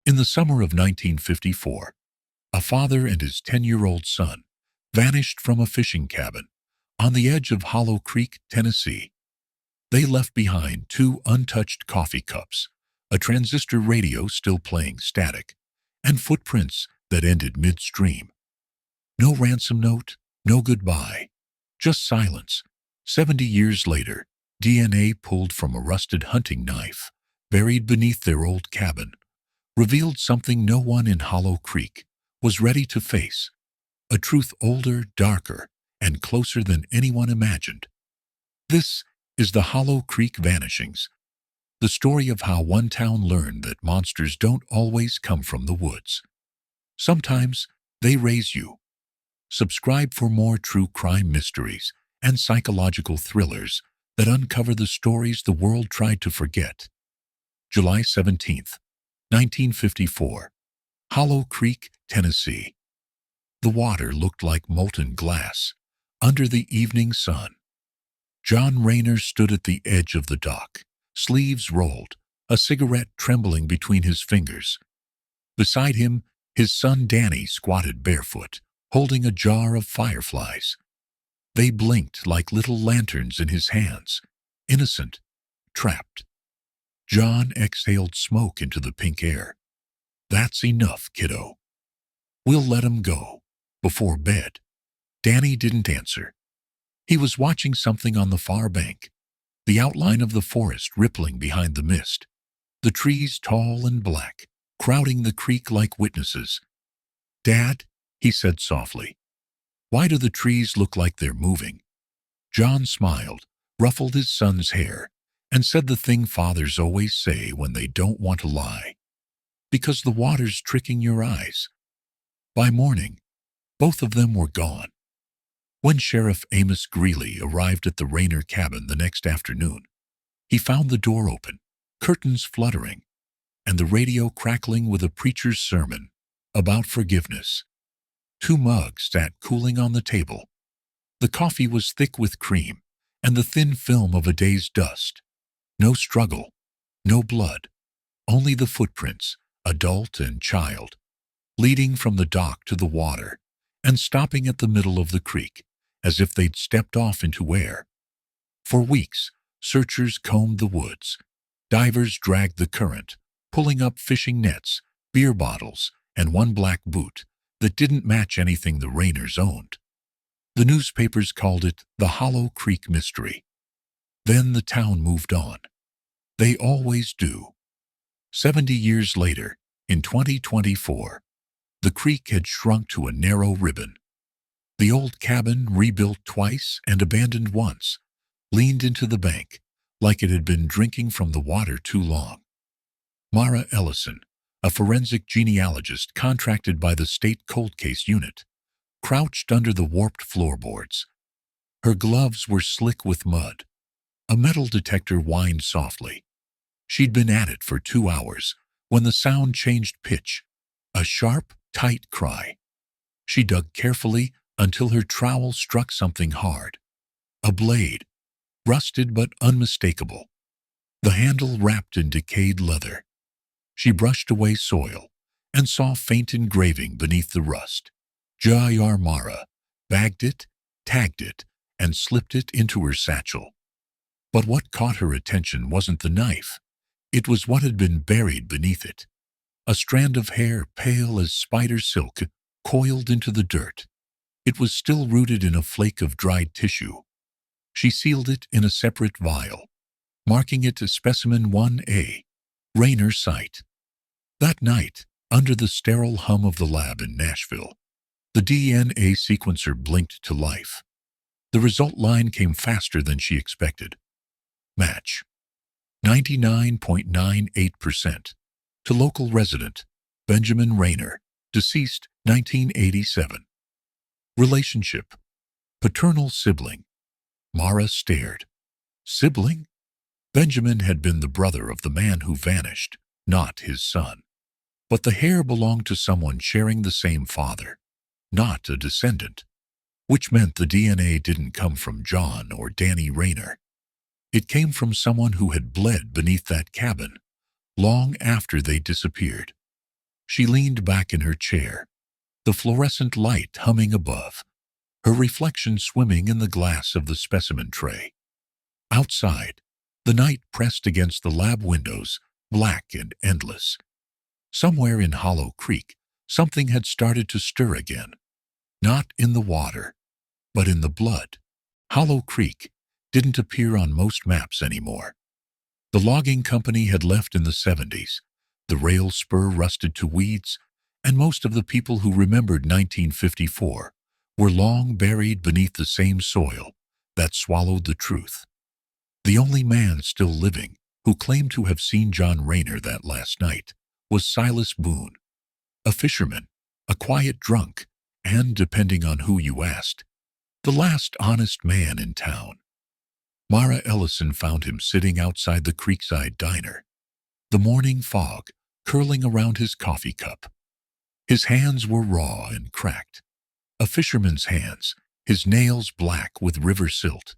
In the summer of 1954, a father and his 10-year-old son vanished from a fishing cabin on the edge of Hollow Creek, Tennessee. They left behind two untouched coffee cups, a transistor radio still playing static, and footprints that ended midstream. No ransom note, no goodbye, just silence. 70 years later, DNA pulled from a rusted hunting knife buried beneath their old cabin revealed something no one in Hollow Creek was ready to face, a truth older, darker, and closer than anyone imagined. This is the Hollow Creek Vanishings, the story of how one town learned that monsters don't always come from the woods. Sometimes they raise you. Subscribe for more true crime mysteries and psychological thrillers that uncover the stories the world tried to forget. July 17th, 1954. Hollow Creek, Tennessee. The water looked like molten glass under the evening sun. John Rayner stood at the edge of the dock, sleeves rolled, a cigarette trembling between his fingers. Beside him, his son Danny squatted barefoot, holding a jar of fireflies. They blinked like little lanterns in his hands, innocent, trapped. John exhaled smoke into the pink air. "That's enough, kiddo. We'll let 'em go. Before bed." Danny didn't answer. He was watching something on the far bank, the outline of the forest rippling behind the mist, the trees tall and black, crowding the creek like witnesses. "Dad," he said softly, "why do the trees look like they're moving?" John smiled, ruffled his son's hair, and said the thing fathers always say when they don't want to lie. "Because the water's tricking your eyes." By morning, both of them were gone. When Sheriff Amos Greeley arrived at the Rayner cabin the next afternoon, he found the door open, curtains fluttering, and the radio crackling with a preacher's sermon about forgiveness. Two mugs sat cooling on the table. The coffee was thick with cream and the thin film of a day's dust. No struggle, no blood, only the footprints, adult and child, leading from the dock to the water and stopping at the middle of the creek, as if they'd stepped off into air. For weeks, searchers combed the woods. Divers dragged the current, pulling up fishing nets, beer bottles, and one black boot that didn't match anything the Rayners owned. The newspapers called it the Hollow Creek Mystery. Then the town moved on. They always do. 70 years later, in 2024, the creek had shrunk to a narrow ribbon. The old cabin, rebuilt twice and abandoned once, leaned into the bank like it had been drinking from the water too long. Mara Ellison, a forensic genealogist contracted by the state cold case unit, crouched under the warped floorboards. Her gloves were slick with mud. A metal detector whined softly. She'd been at it for 2 hours when the sound changed pitch, a sharp, tight cry. She dug carefully until her trowel struck something hard. A blade, rusted but unmistakable. The handle wrapped in decayed leather. She brushed away soil and saw faint engraving beneath the rust. J.R. Mara bagged it, tagged it, and slipped it into her satchel. But what caught her attention wasn't the knife. It was what had been buried beneath it. A strand of hair pale as spider silk coiled into the dirt. It was still rooted in a flake of dried tissue. She sealed it in a separate vial, marking it as Specimen 1A, Rayner site. That night, under the sterile hum of the lab in Nashville, the DNA sequencer blinked to life. The result line came faster than she expected. Match. 99.98%. To local resident, Benjamin Rayner, deceased 1987. Relationship. Paternal sibling. Mara stared. Sibling? Benjamin had been the brother of the man who vanished, not his son. But the hair belonged to someone sharing the same father, not a descendant, which meant the DNA didn't come from John or Danny Rayner. It came from someone who had bled beneath that cabin long after they disappeared. She leaned back in her chair, the fluorescent light humming above, her reflection swimming in the glass of the specimen tray. Outside, the night pressed against the lab windows, black and endless. Somewhere in Hollow Creek, something had started to stir again. Not in the water, but in the blood. Hollow Creek didn't appear on most maps anymore. The logging company had left in the 70s. The rail spur rusted to weeds, and most of the people who remembered 1954 were long buried beneath the same soil that swallowed the truth. The only man still living who claimed to have seen John Rayner that last night was Silas Boone, a fisherman, a quiet drunk, and, depending on who you asked, the last honest man in town. Mara Ellison found him sitting outside the Creekside Diner, the morning fog curling around his coffee cup. His hands were raw and cracked, a fisherman's hands, his nails black with river silt.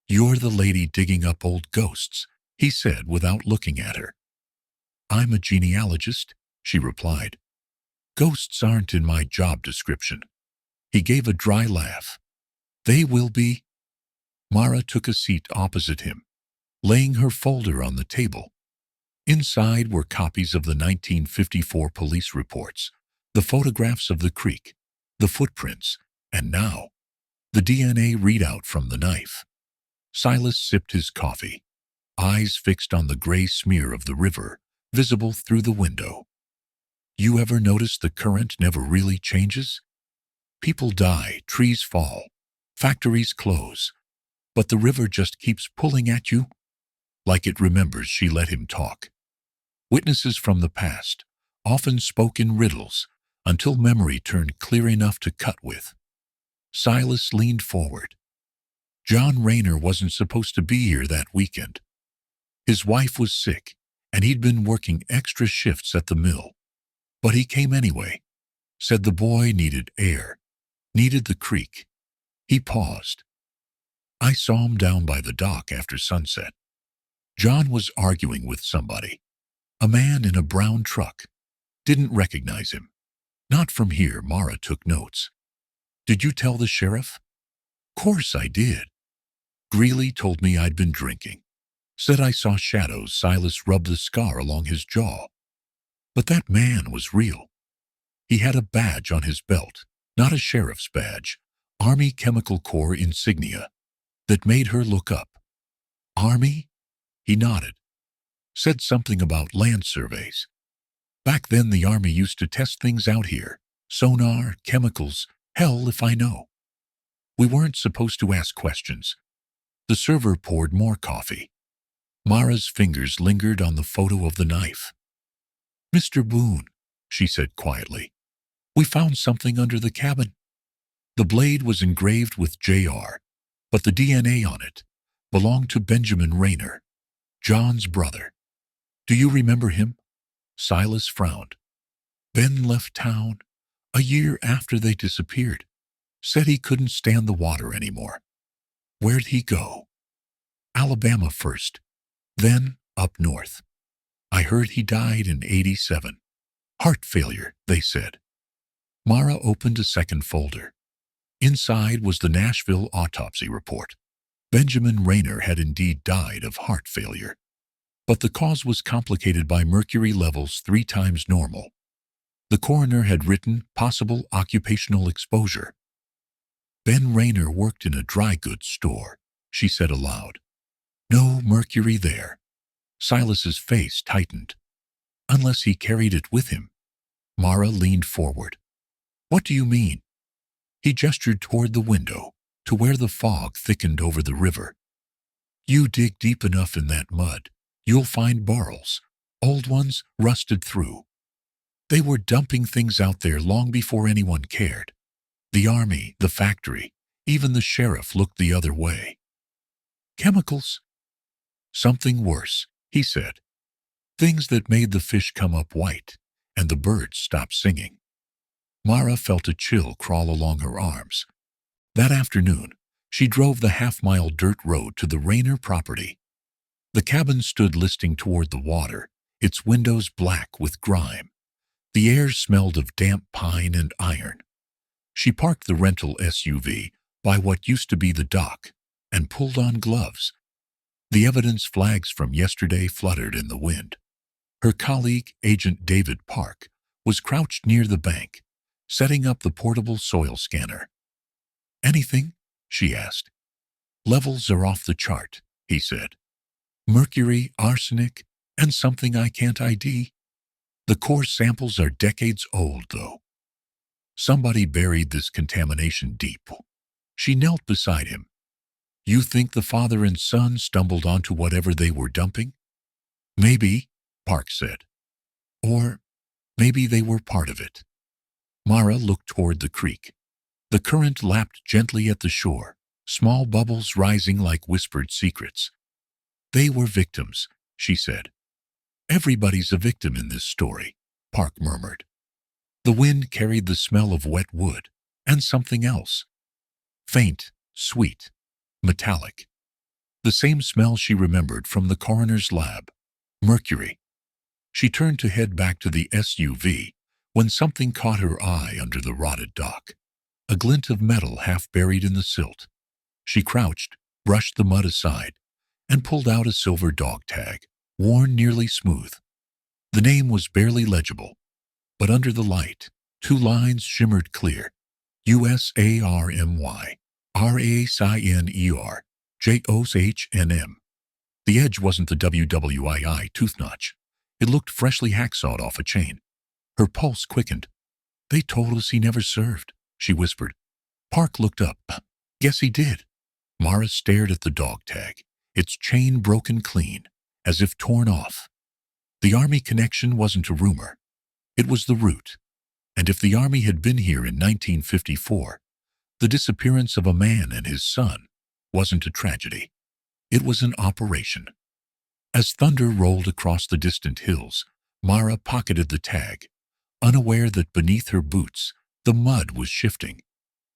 "You're the lady digging up old ghosts," he said without looking at her. "I'm a genealogist," she replied. "Ghosts aren't in my job description." He gave a dry laugh. "They will be." Mara took a seat opposite him, laying her folder on the table. Inside were copies of the 1954 police reports, the photographs of the creek, the footprints, and now, the DNA readout from the knife. Silas sipped his coffee, eyes fixed on the gray smear of the river, visible through the window. "You ever notice the current never really changes? People die, trees fall, factories close, but the river just keeps pulling at you." Like it remembers, she let him talk. Witnesses from the past often spoke in riddles until memory turned clear enough to cut with. Silas leaned forward. John Rayner wasn't supposed to be here that weekend. His wife was sick, and he'd been working extra shifts at the mill. But he came anyway, said the boy needed air, needed the creek. He paused. "I saw him down by the dock after sunset. John was arguing with somebody. A man in a brown truck. Didn't recognize him. Not from here." Mara took notes. "Did you tell the sheriff?" "Course I did. Greeley told me I'd been drinking. Said I saw shadows." Silas rubbed the scar along his jaw. "But that man was real. He had a badge on his belt, not a sheriff's badge, Army Chemical Corps insignia, that made her look up." "Army?" He nodded. "Said something about land surveys. Back then the Army used to test things out here. Sonar, chemicals, hell if I know. We weren't supposed to ask questions." The server poured more coffee. Mara's fingers lingered on the photo of the knife. "Mr. Boone," she said quietly, "we found something under the cabin." The blade was engraved with J.R., but the DNA on it belonged to Benjamin Rayner, John's brother. "Do you remember him?" Silas frowned. "Ben left town a year after they disappeared. Said he couldn't stand the water anymore." "Where'd he go?" "Alabama first, then up north. I heard he died in '87. Heart failure, they said." Mara opened a second folder. Inside was the Nashville autopsy report. Benjamin Rayner had indeed died of heart failure, but the cause was complicated by mercury levels 3 times normal. The coroner had written possible occupational exposure. "Ben Rayner worked in a dry goods store," she said aloud. "No mercury there." Silas's face tightened. "Unless he carried it with him." Mara leaned forward. "What do you mean?" He gestured toward the window, to where the fog thickened over the river. "You dig deep enough in that mud, you'll find barrels, old ones rusted through. They were dumping things out there long before anyone cared. The army, the factory, even the sheriff looked the other way." "Chemicals?" "Something worse," he said. "Things that made the fish come up white, and the birds stop singing." Mara felt a chill crawl along her arms. That afternoon, she drove the half-mile dirt road to the Rayner property. The cabin stood listing toward the water, its windows black with grime. The air smelled of damp pine and iron. She parked the rental SUV by what used to be the dock and pulled on gloves. The evidence flags from yesterday fluttered in the wind. Her colleague, Agent David Park, was crouched near the bank, setting up the portable soil scanner. "Anything?" she asked. "Levels are off the chart," he said. "Mercury, arsenic, and something I can't ID. The core samples are decades old, though. Somebody buried this contamination deep." She knelt beside him. "You think the father and son stumbled onto whatever they were dumping?" "Maybe," Park said. "Or maybe they were part of it." Mara looked toward the creek. The current lapped gently at the shore, small bubbles rising like whispered secrets. "They were victims," she said. "Everybody's a victim in this story," Park murmured. The wind carried the smell of wet wood and something else. Faint, sweet, metallic. The same smell she remembered from the coroner's lab. Mercury. She turned to head back to the SUV when something caught her eye under the rotted dock. A glint of metal half buried in the silt. She crouched, brushed the mud aside, and pulled out a silver dog tag, worn nearly smooth. The name was barely legible, but under the light, two lines shimmered clear. USARMY, RASINER, JOHNM. The edge wasn't the WWII tooth notch. It looked freshly hacksawed off a chain. Her pulse quickened. "They told us he never served," she whispered. Park looked up. "Guess he did." Mara stared at the dog tag, its chain broken clean, as if torn off. The Army connection wasn't a rumor. It was the root. And if the Army had been here in 1954, the disappearance of a man and his son wasn't a tragedy. It was an operation. As thunder rolled across the distant hills, Mara pocketed the tag, unaware that beneath her boots the mud was shifting.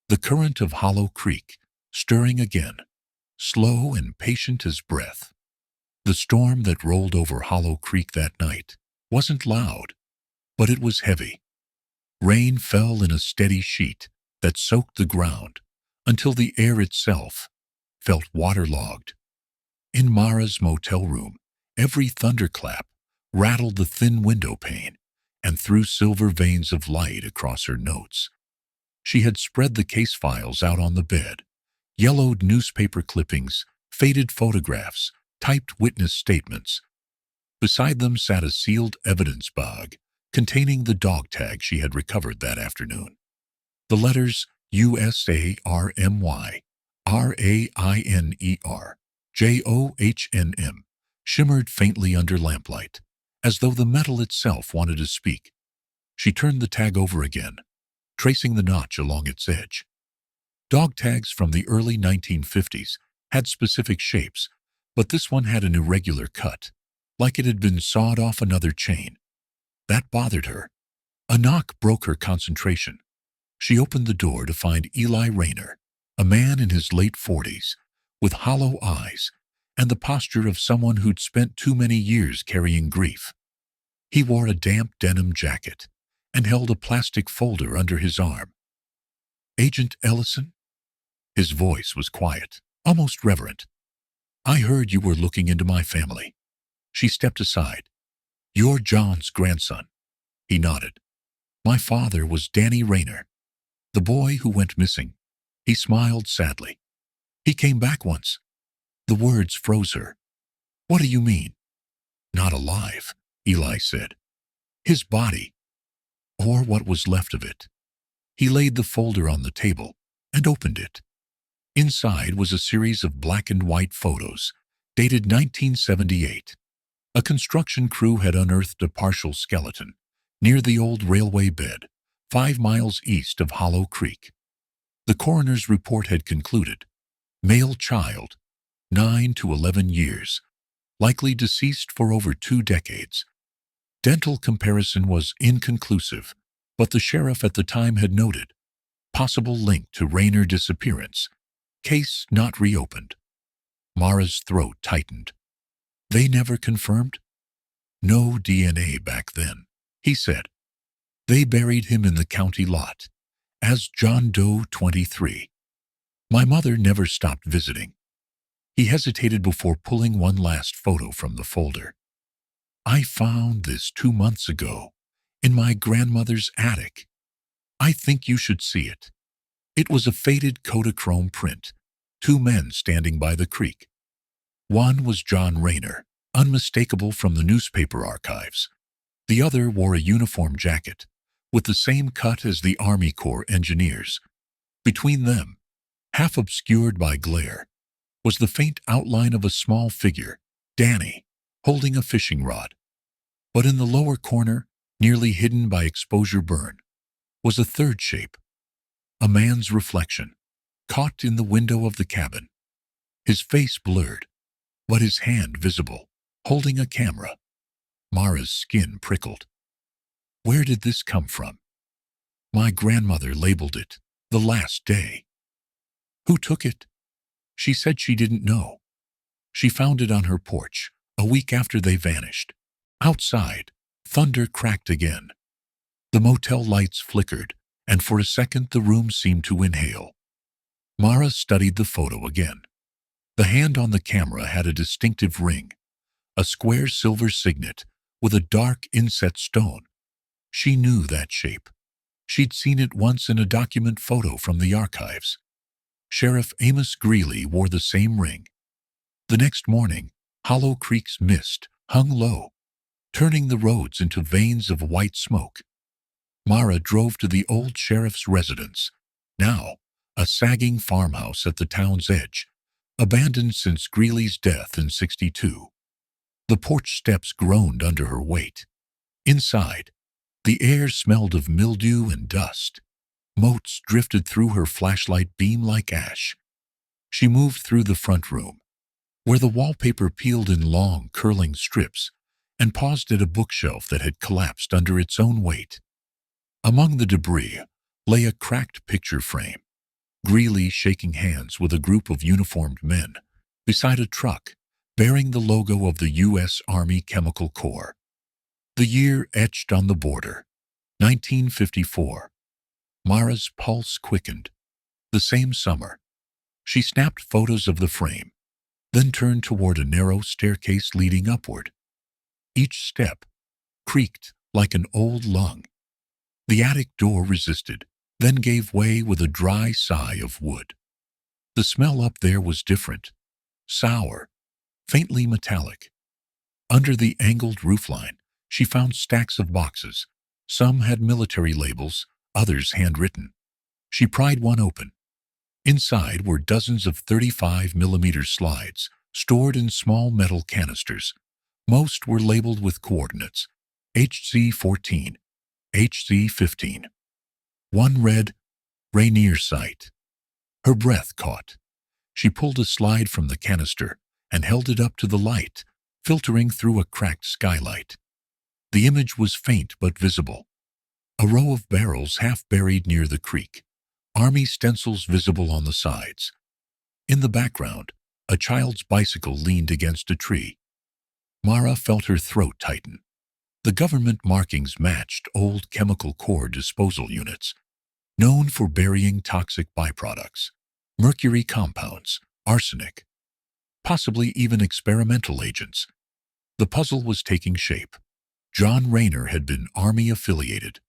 The current of Hollow Creek, stirring again, slow and patient as breath. The storm that rolled over Hollow Creek that night wasn't loud, but it was heavy. Rain fell in a steady sheet that soaked the ground until the air itself felt waterlogged. In Mara's motel room, every thunderclap rattled the thin window pane and threw silver veins of light across her notes. She had spread the case files out on the bed, yellowed newspaper clippings, faded photographs, typed witness statements. Beside them sat a sealed evidence bag containing the dog tag she had recovered that afternoon. The letters USARMY, RAINER, JOHNM shimmered faintly under lamplight, as though the metal itself wanted to speak. She turned the tag over again, tracing the notch along its edge. Dog tags from the early 1950s had specific shapes, but this one had an irregular cut, like it had been sawed off another chain. That bothered her. A knock broke her concentration. She opened the door to find Eli Rayner, a man in his late 40s, with hollow eyes and the posture of someone who'd spent too many years carrying grief. He wore a damp denim jacket and held a plastic folder under his arm. "Agent Ellison?" His voice was quiet, almost reverent. "I heard you were looking into my family." She stepped aside. "You're John's grandson." He nodded. "My father was Danny Rayner, the boy who went missing." He smiled sadly. "He came back once." The words froze her. "What do you mean?" "Not alive," Eli said. "His body, or what was left of it." He laid the folder on the table and opened it. Inside was a series of black and white photos, dated 1978. A construction crew had unearthed a partial skeleton near the old railway bed, 5 miles east of Hollow Creek. The coroner's report had concluded, male child, 9 to 11 years, likely deceased for over 2 decades. Dental comparison was inconclusive, but the sheriff at the time had noted, possible link to Rayner disappearance, case not reopened. Mara's throat tightened. "They never confirmed?" "No DNA back then," he said. They buried him in the county lot as John Doe 23. My mother never stopped visiting. He hesitated before pulling one last photo from the folder. I found this 2 months ago in my grandmother's attic. I think you should see it. It was a faded Kodachrome print, two men standing by the creek. One was John Rayner, unmistakable from the newspaper archives. The other wore a uniform jacket, with the same cut as the Army Corps engineers. Between them, half obscured by glare, was the faint outline of a small figure, Danny, holding a fishing rod. But in the lower corner, nearly hidden by exposure burn, was a third shape, a man's reflection, caught in the window of the cabin. His face blurred, but his hand visible, holding a camera. Mara's skin prickled. Where did this come from? My grandmother labeled it the last day. Who took it? She said she didn't know. She found it on her porch, a week after they vanished. Outside, thunder cracked again. The motel lights flickered, and for a second the room seemed to inhale. Mara studied the photo again. The hand on the camera had a distinctive ring, a square silver signet with a dark inset stone. She knew that shape. She'd seen it once in a document photo from the archives. Sheriff Amos Greeley wore the same ring. The next morning, Hollow Creek's mist hung low, turning the roads into veins of white smoke. Mara drove to the old sheriff's residence, now a sagging farmhouse at the town's edge, abandoned since Greeley's death in '62. The porch steps groaned under her weight. Inside, the air smelled of mildew and dust. Motes drifted through her flashlight beam like ash. She moved through the front room, where the wallpaper peeled in long, curling strips, and paused at a bookshelf that had collapsed under its own weight. Among the debris lay a cracked picture frame, Greeley shaking hands with a group of uniformed men beside a truck bearing the logo of the U.S. Army Chemical Corps. The year etched on the border, 1954. Mara's pulse quickened. The same summer, she snapped photos of the frame, then turned toward a narrow staircase leading upward. Each step creaked like an old lung. The attic door resisted, then gave way with a dry sigh of wood. The smell up there was different, sour, faintly metallic. Under the angled roofline, she found stacks of boxes. Some had military labels, others handwritten. She pried one open. Inside were dozens of 35mm slides, stored in small metal canisters. Most were labeled with coordinates, HC-14, HC-15. One read, Rainier Site. Her breath caught. She pulled a slide from the canister and held it up to the light, filtering through a cracked skylight. The image was faint but visible. A row of barrels half buried near the creek, Army stencils visible on the sides. In the background, a child's bicycle leaned against a tree. Mara felt her throat tighten. The government markings matched old Chemical Corps disposal units, known for burying toxic byproducts, mercury compounds, arsenic, possibly even experimental agents. The puzzle was taking shape. John Rayner had been Army-affiliated.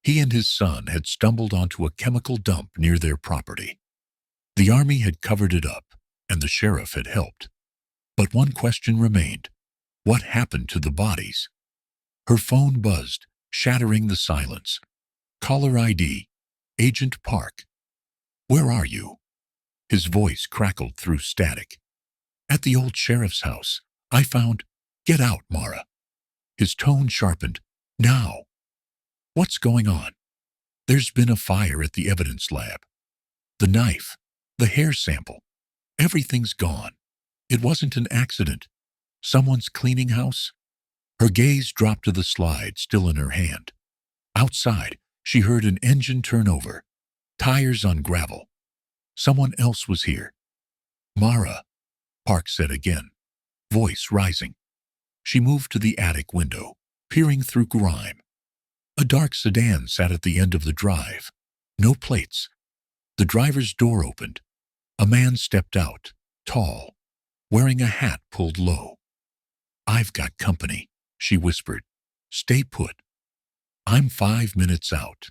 He and his son had stumbled onto a chemical dump near their property. The Army had covered it up, and the sheriff had helped. But one question remained. What happened to the bodies? Her phone buzzed, shattering the silence. Caller ID, Agent Park. Where are you? His voice crackled through static. At the old sheriff's house. I found. Get out, Mara. His tone sharpened. Now. What's going on? There's been a fire at the evidence lab. The knife, the hair sample, everything's gone. It wasn't an accident. Someone's cleaning house? Her gaze dropped to the slide still in her hand. Outside, she heard an engine turn over, tires on gravel. Someone else was here. Mara, Park said again, voice rising. She moved to the attic window, peering through grime. A dark sedan sat at the end of the drive. No plates. The driver's door opened. A man stepped out, tall, wearing a hat pulled low. "I've got company," she whispered. "Stay put. I'm 5 minutes out."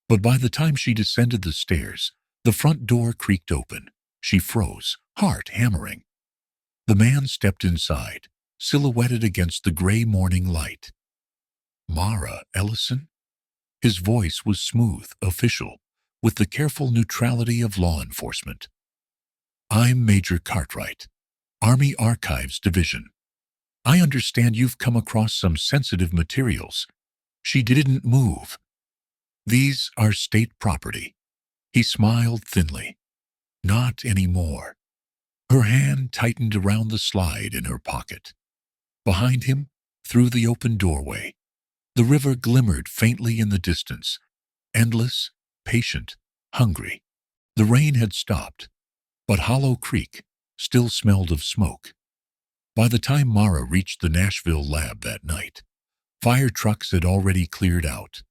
But by the time she descended the stairs, the front door creaked open. She froze, heart hammering. The man stepped inside, silhouetted against the gray morning light. "Mara Ellison?" His voice was smooth, official, with the careful neutrality of law enforcement. "I'm Major Cartwright, Army Archives Division. I understand you've come across some sensitive materials." She didn't move. "These are state property." He smiled thinly. "Not anymore." Her hand tightened around the slide in her pocket. Behind him, through the open doorway, the river glimmered faintly in the distance, endless, patient, hungry. The rain had stopped, but Hollow Creek still smelled of smoke. By the time Mara reached the Nashville lab that night, fire trucks had already cleared out.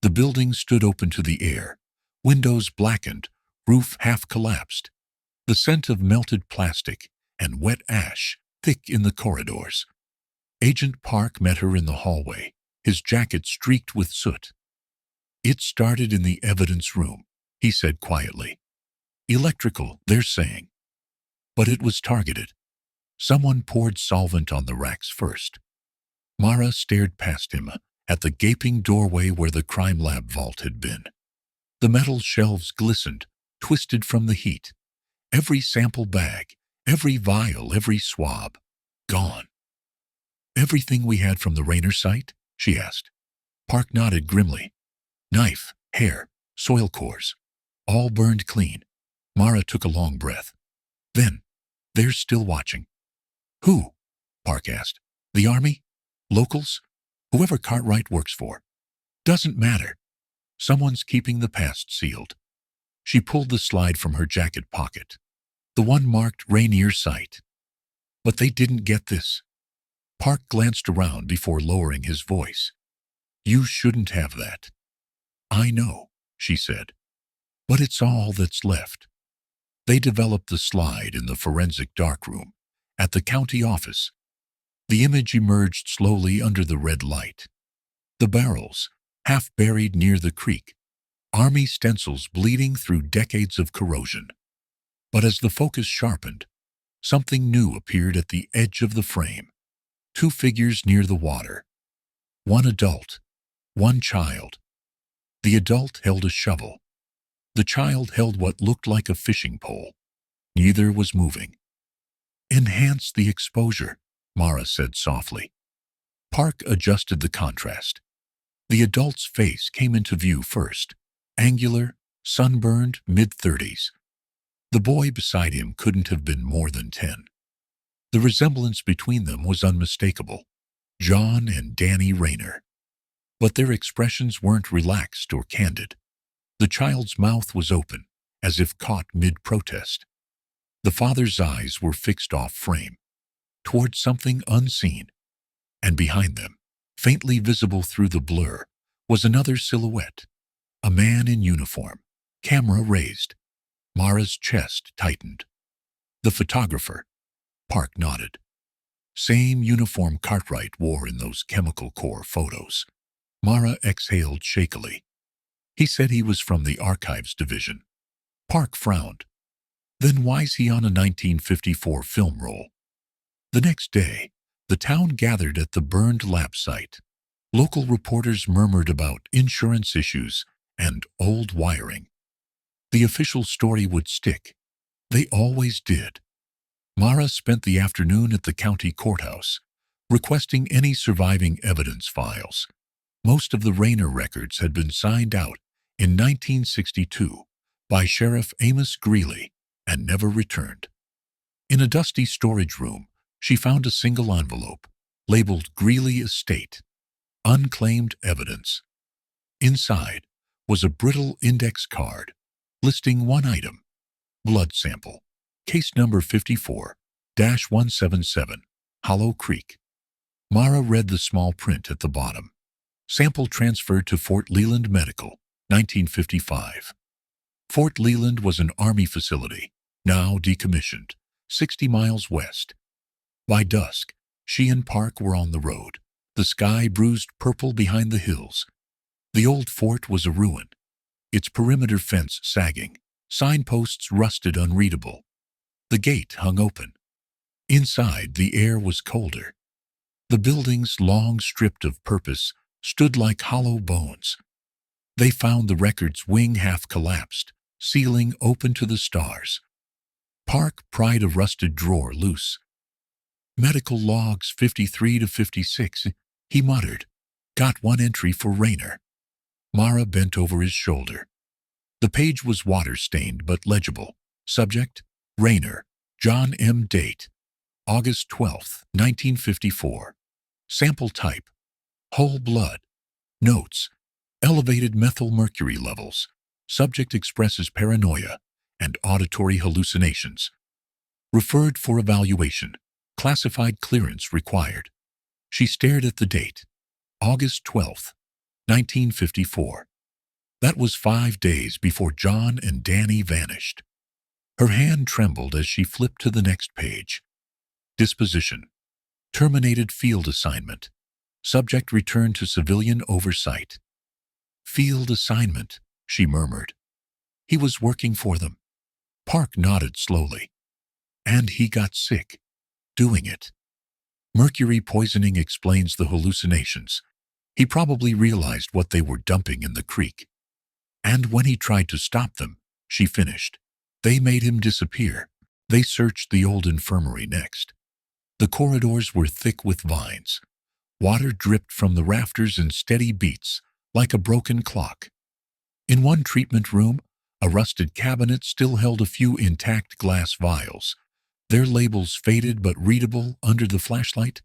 The building stood open to the air, windows blackened, roof half collapsed. The scent of melted plastic and wet ash thick in the corridors. Agent Park met her in the hallway, his jacket streaked with soot. "It started in the evidence room," he said quietly. "Electrical, they're saying. But it was targeted. Someone poured solvent on the racks first." Mara stared past him at the gaping doorway where the crime lab vault had been. The metal shelves glistened, twisted from the heat. Every sample bag, every vial, every swab, gone. "Everything we had from the Rayner site?" she asked. Park nodded grimly. "Knife, hair, soil cores, all burned clean." Mara took a long breath. "Then, they're still watching." "Who?" Park asked. "The Army? Locals? Whoever Cartwright works for. Doesn't matter. Someone's keeping the past sealed." She pulled the slide from her jacket pocket. The one marked Rainier site. "But they didn't get this." Park glanced around before lowering his voice. "You shouldn't have that." "I know," she said. "But it's all that's left." They developed the slide in the forensic darkroom at the county office. The image emerged slowly under the red light. The barrels, half buried near the creek, Army stencils bleeding through decades of corrosion. But as the focus sharpened, something new appeared at the edge of the frame. Two figures near the water. One adult, one child. The adult held a shovel. The child held what looked like a fishing pole. Neither was moving. "Enhance the exposure," Mara said softly. Park adjusted the contrast. The adult's face came into view first, angular, sunburned, mid-30s. The boy beside him couldn't have been more than 10. The resemblance between them was unmistakable. John and Danny Rayner. But their expressions weren't relaxed or candid. The child's mouth was open, as if caught mid-protest. The father's eyes were fixed off-frame, toward something unseen. And behind them, faintly visible through the blur, was another silhouette. A man in uniform, camera raised. Mara's chest tightened. "The photographer," Park nodded. "Same uniform Cartwright wore in those chemical core photos." Mara exhaled shakily. "He said he was from the Archives Division." Park frowned. "Then why's he on a 1954 film roll?" The next day, the town gathered at the burned lab site. Local reporters murmured about insurance issues and old wiring. The official story would stick. They always did. Mara spent the afternoon at the county courthouse, requesting any surviving evidence files. Most of the Rayner records had been signed out in 1962 by Sheriff Amos Greeley and never returned. In a dusty storage room, she found a single envelope, labeled Greeley Estate, unclaimed evidence. Inside was a brittle index card listing one item, blood sample, case number 54-177, Hollow Creek. Mara read the small print at the bottom. Sample transferred to Fort Leland Medical, 1955. Fort Leland was an Army facility, now decommissioned, 60 miles west. By dusk, she and Park were on the road, the sky bruised purple behind the hills. The old fort was a ruin, its perimeter fence sagging, signposts rusted unreadable. The gate hung open. Inside, the air was colder. The buildings, long stripped of purpose, stood like hollow bones. They found the record's wing half collapsed, ceiling open to the stars. Park pried a rusted drawer loose. Medical logs 53 to 56, he muttered. Got one entry for Rayner. Mara bent over his shoulder. The page was water-stained but legible. Subject, Rayner, John M. Date, August 12, 1954. Sample type, whole blood. Notes, elevated methylmercury levels. Subject expresses paranoia and auditory hallucinations. Referred for evaluation. Classified clearance required. She stared at the date, August 12, 1954. That was 5 days before John and Danny vanished. Her hand trembled as she flipped to the next page. Disposition. Terminated field assignment. Subject returned to civilian oversight. Field assignment, she murmured. He was working for them. Park nodded slowly. And he got sick. Doing it. Mercury poisoning explains the hallucinations. He probably realized what they were dumping in the creek. And when he tried to stop them, she finished. They made him disappear. They searched the old infirmary next. The corridors were thick with vines. Water dripped from the rafters in steady beats, like a broken clock. In one treatment room, a rusted cabinet still held a few intact glass vials, their labels faded but readable under the flashlight.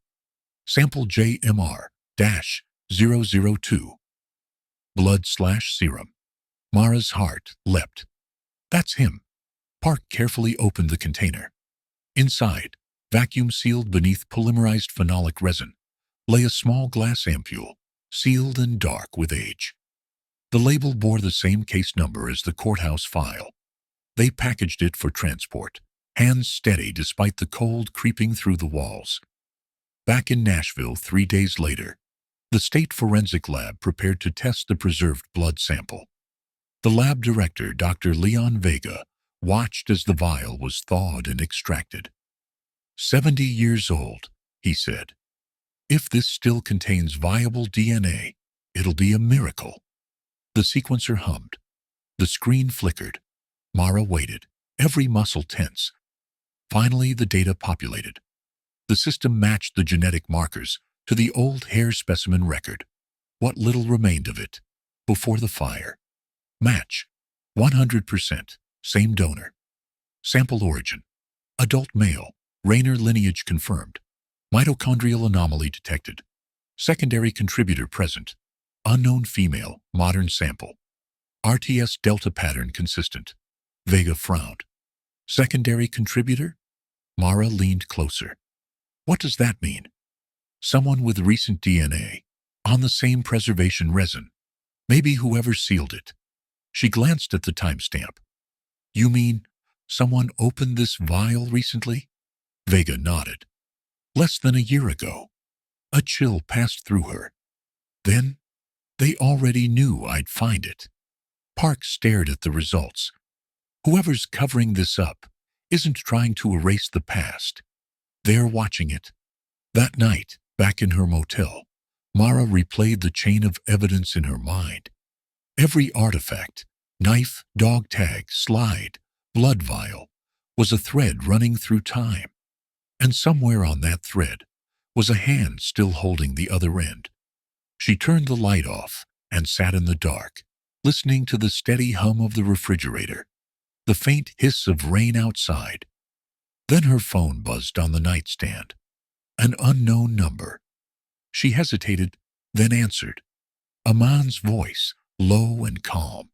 Sample JMR-002. Blood/serum. Mara's heart leapt. That's him. Park carefully opened the container. Inside, vacuum-sealed beneath polymerized phenolic resin, lay a small glass ampule, sealed and dark with age. The label bore the same case number as the courthouse file. They packaged it for transport, hands steady despite the cold creeping through the walls. Back in Nashville 3 days later, the state forensic lab prepared to test the preserved blood sample. The lab director, Dr. Leon Vega, watched as the vial was thawed and extracted. 70 years old, he said. If this still contains viable DNA, it'll be a miracle. The sequencer hummed. The screen flickered. Mara waited, every muscle tense. Finally, the data populated. The system matched the genetic markers to the old hair specimen record, what little remained of it, before the fire. Match, 100%, same donor. Sample origin, adult male, Rayner lineage confirmed. Mitochondrial anomaly detected. Secondary contributor present. Unknown female, modern sample. RTS delta pattern consistent. Vega frowned. Secondary contributor? Mara leaned closer. What does that mean? Someone with recent DNA, on the same preservation resin. Maybe whoever sealed it. She glanced at the timestamp. You mean someone opened this vial recently? Vega nodded. Less than a year ago. A chill passed through her. Then, they already knew I'd find it. Park stared at the results. Whoever's covering this up isn't trying to erase the past. They're watching it. That night, back in her motel, Mara replayed the chain of evidence in her mind. Every artifact, knife, dog tag, slide, blood vial, was a thread running through time. And somewhere on that thread was a hand still holding the other end. She turned the light off and sat in the dark, listening to the steady hum of the refrigerator, the faint hiss of rain outside. Then her phone buzzed on the nightstand. An unknown number. She hesitated, then answered. A man's voice, low and calm.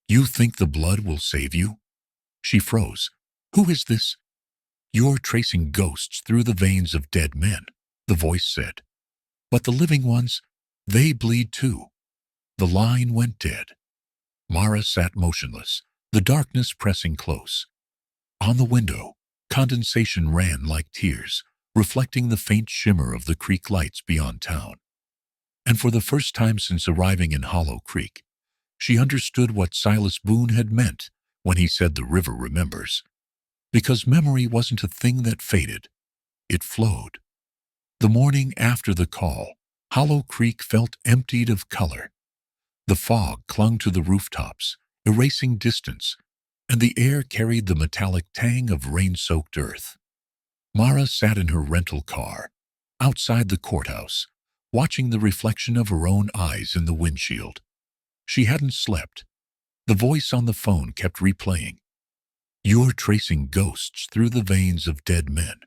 You think the blood will save you? She froze. Who is this? You're tracing ghosts through the veins of dead men, the voice said. But the living ones, They bleed too. The line went dead. Mara sat motionless, the darkness pressing close. On the window, condensation ran like tears, reflecting the faint shimmer of the creek lights beyond town. And for the first time since arriving in Hollow Creek, she understood what Silas Boone had meant when he said the river remembers. Because memory wasn't a thing that faded, it flowed. The morning after the call, Hollow Creek felt emptied of color. The fog clung to the rooftops, erasing distance, and the air carried the metallic tang of rain-soaked earth. Mara sat in her rental car, outside the courthouse, watching the reflection of her own eyes in the windshield. She hadn't slept. The voice on the phone kept replaying. "You're tracing ghosts through the veins of dead men."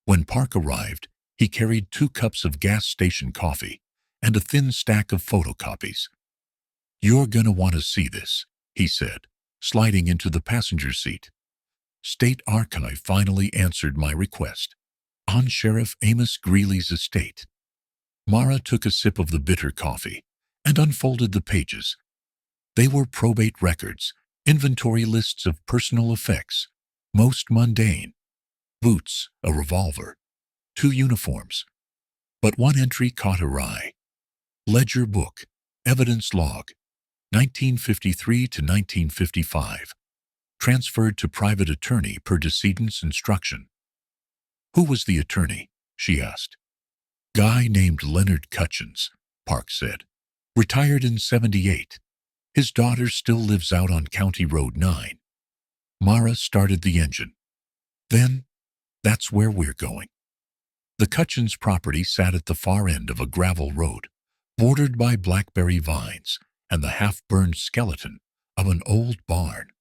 When Park arrived, he carried 2 cups of gas station coffee and a thin stack of photocopies. "You're gonna want to see this," he said, sliding into the passenger seat. "State Archive finally answered my request. On Sheriff Amos Greeley's estate." Mara took a sip of the bitter coffee and unfolded the pages. They were probate records, inventory lists of personal effects, most mundane. Boots, a revolver, 2 uniforms. But one entry caught her eye. Ledger book, evidence log, 1953 to 1955. Transferred to private attorney per decedent's instruction. "Who was the attorney?" she asked. "Guy named Leonard Cutchins," Park said. "Retired in 78. His daughter still lives out on County Road 9. Mara started the engine. "Then, that's where we're going." The Cutchins property sat at the far end of a gravel road, bordered by blackberry vines and the half-burned skeleton of an old barn.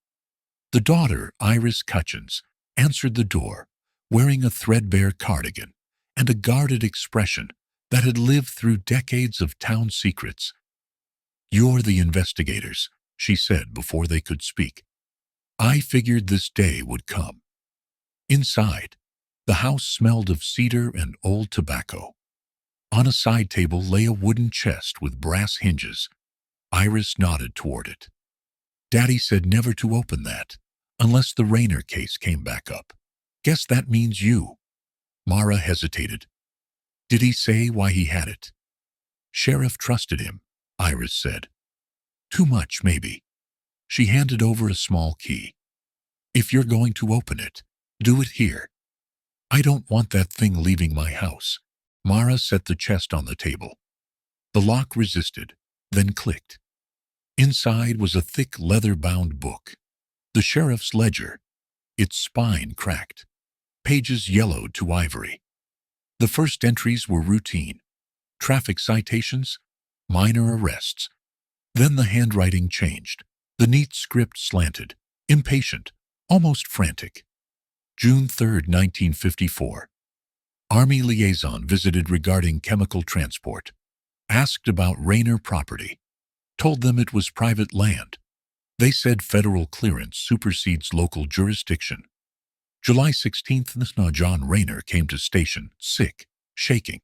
The daughter, Iris Cutchins, answered the door, wearing a threadbare cardigan and a guarded expression that had lived through decades of town secrets. "You're the investigators," she said before they could speak. "I figured this day would come." Inside, the house smelled of cedar and old tobacco. On a side table lay a wooden chest with brass hinges. Iris nodded toward it. "Daddy said never to open that, unless the Rayner case came back up. Guess that means you." Mara hesitated. "Did he say why he had it?" "Sheriff trusted him," Iris said. "Too much, maybe." She handed over a small key. "If you're going to open it, do it here." "I don't want that thing leaving my house." Mara set the chest on the table. The lock resisted, then clicked. Inside was a thick leather-bound book. The sheriff's ledger, its spine cracked, pages yellowed to ivory. The first entries were routine. Traffic citations, minor arrests. Then the handwriting changed. The neat script slanted, impatient, almost frantic. June 3, 1954. Army liaison visited regarding chemical transport. Asked about Rayner property. Told them it was private land. They said federal clearance supersedes local jurisdiction. July 16th, John Rayner came to station, sick, shaking.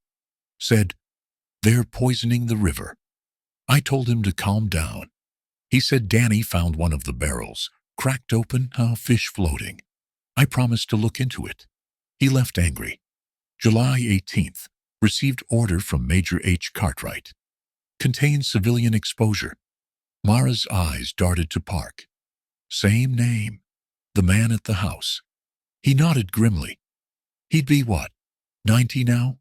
Said, "They're poisoning the river." I told him to calm down. He said Danny found one of the barrels, cracked open, a fish floating. I promised to look into it. He left angry. July 18th, received order from Major H. Cartwright. Contains civilian exposure. Mara's eyes darted to Park. Same name. The man at the house. He nodded grimly. He'd be what, 90 now?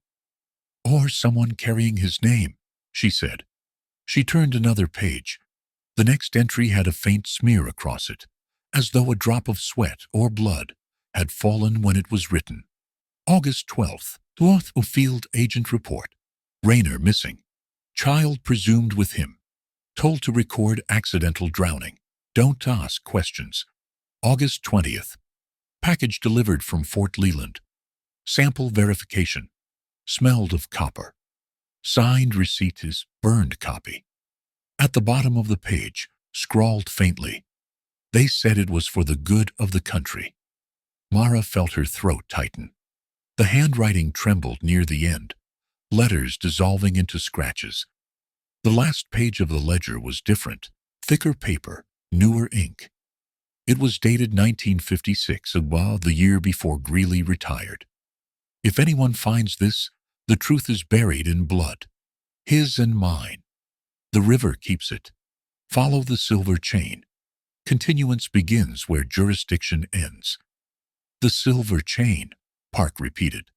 Or someone carrying his name, she said. She turned another page. The next entry had a faint smear across it, as though a drop of sweat or blood had fallen when it was written. August 12th, Dwarf Field Agent Report. Rayner missing. Child presumed with him. Told to record accidental drowning. Don't ask questions. August 20th. Package delivered from Fort Leland. Sample verification. Smelled of copper. Signed receipt is burned copy. At the bottom of the page, scrawled faintly, they said it was for the good of the country. Mara felt her throat tighten. The handwriting trembled near the end, letters dissolving into scratches. The last page of the ledger was different, thicker paper, newer ink. It was dated 1956, about the year before Greeley retired. If anyone finds this, the truth is buried in blood. His and mine. The river keeps it. Follow the silver chain. Continuance begins where jurisdiction ends. The silver chain, Park repeated.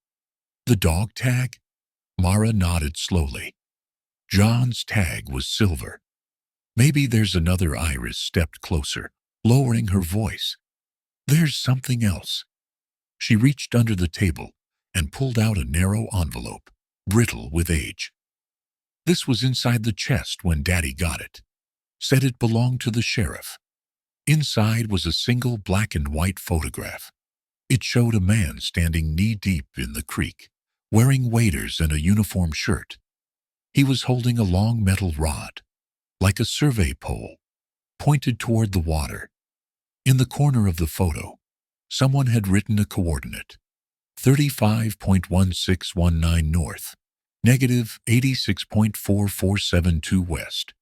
The dog tag? Mara nodded slowly. John's tag was silver. Maybe there's another. Iris stepped closer, lowering her voice. There's something else. She reached under the table and pulled out a narrow envelope, brittle with age. This was inside the chest when Daddy got it. Said it belonged to the sheriff. Inside was a single black and white photograph. It showed a man standing knee-deep in the creek, wearing waders and a uniform shirt. He was holding a long metal rod, like a survey pole, pointed toward the water. In the corner of the photo, someone had written a coordinate, 35.1619 north, negative 86.4472 west.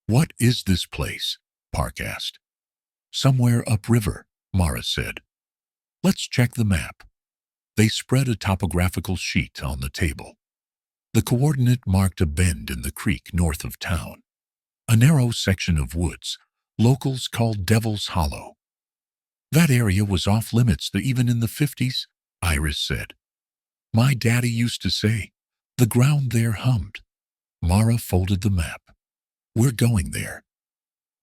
What is this place? Park asked. Somewhere upriver, Mara said. Let's check the map. They spread a topographical sheet on the table. The coordinate marked a bend in the creek north of town, a narrow section of woods locals called Devil's Hollow. That area was off limits even in the 50s, Iris said. My daddy used to say, the ground there hummed. Mara folded the map. We're going there.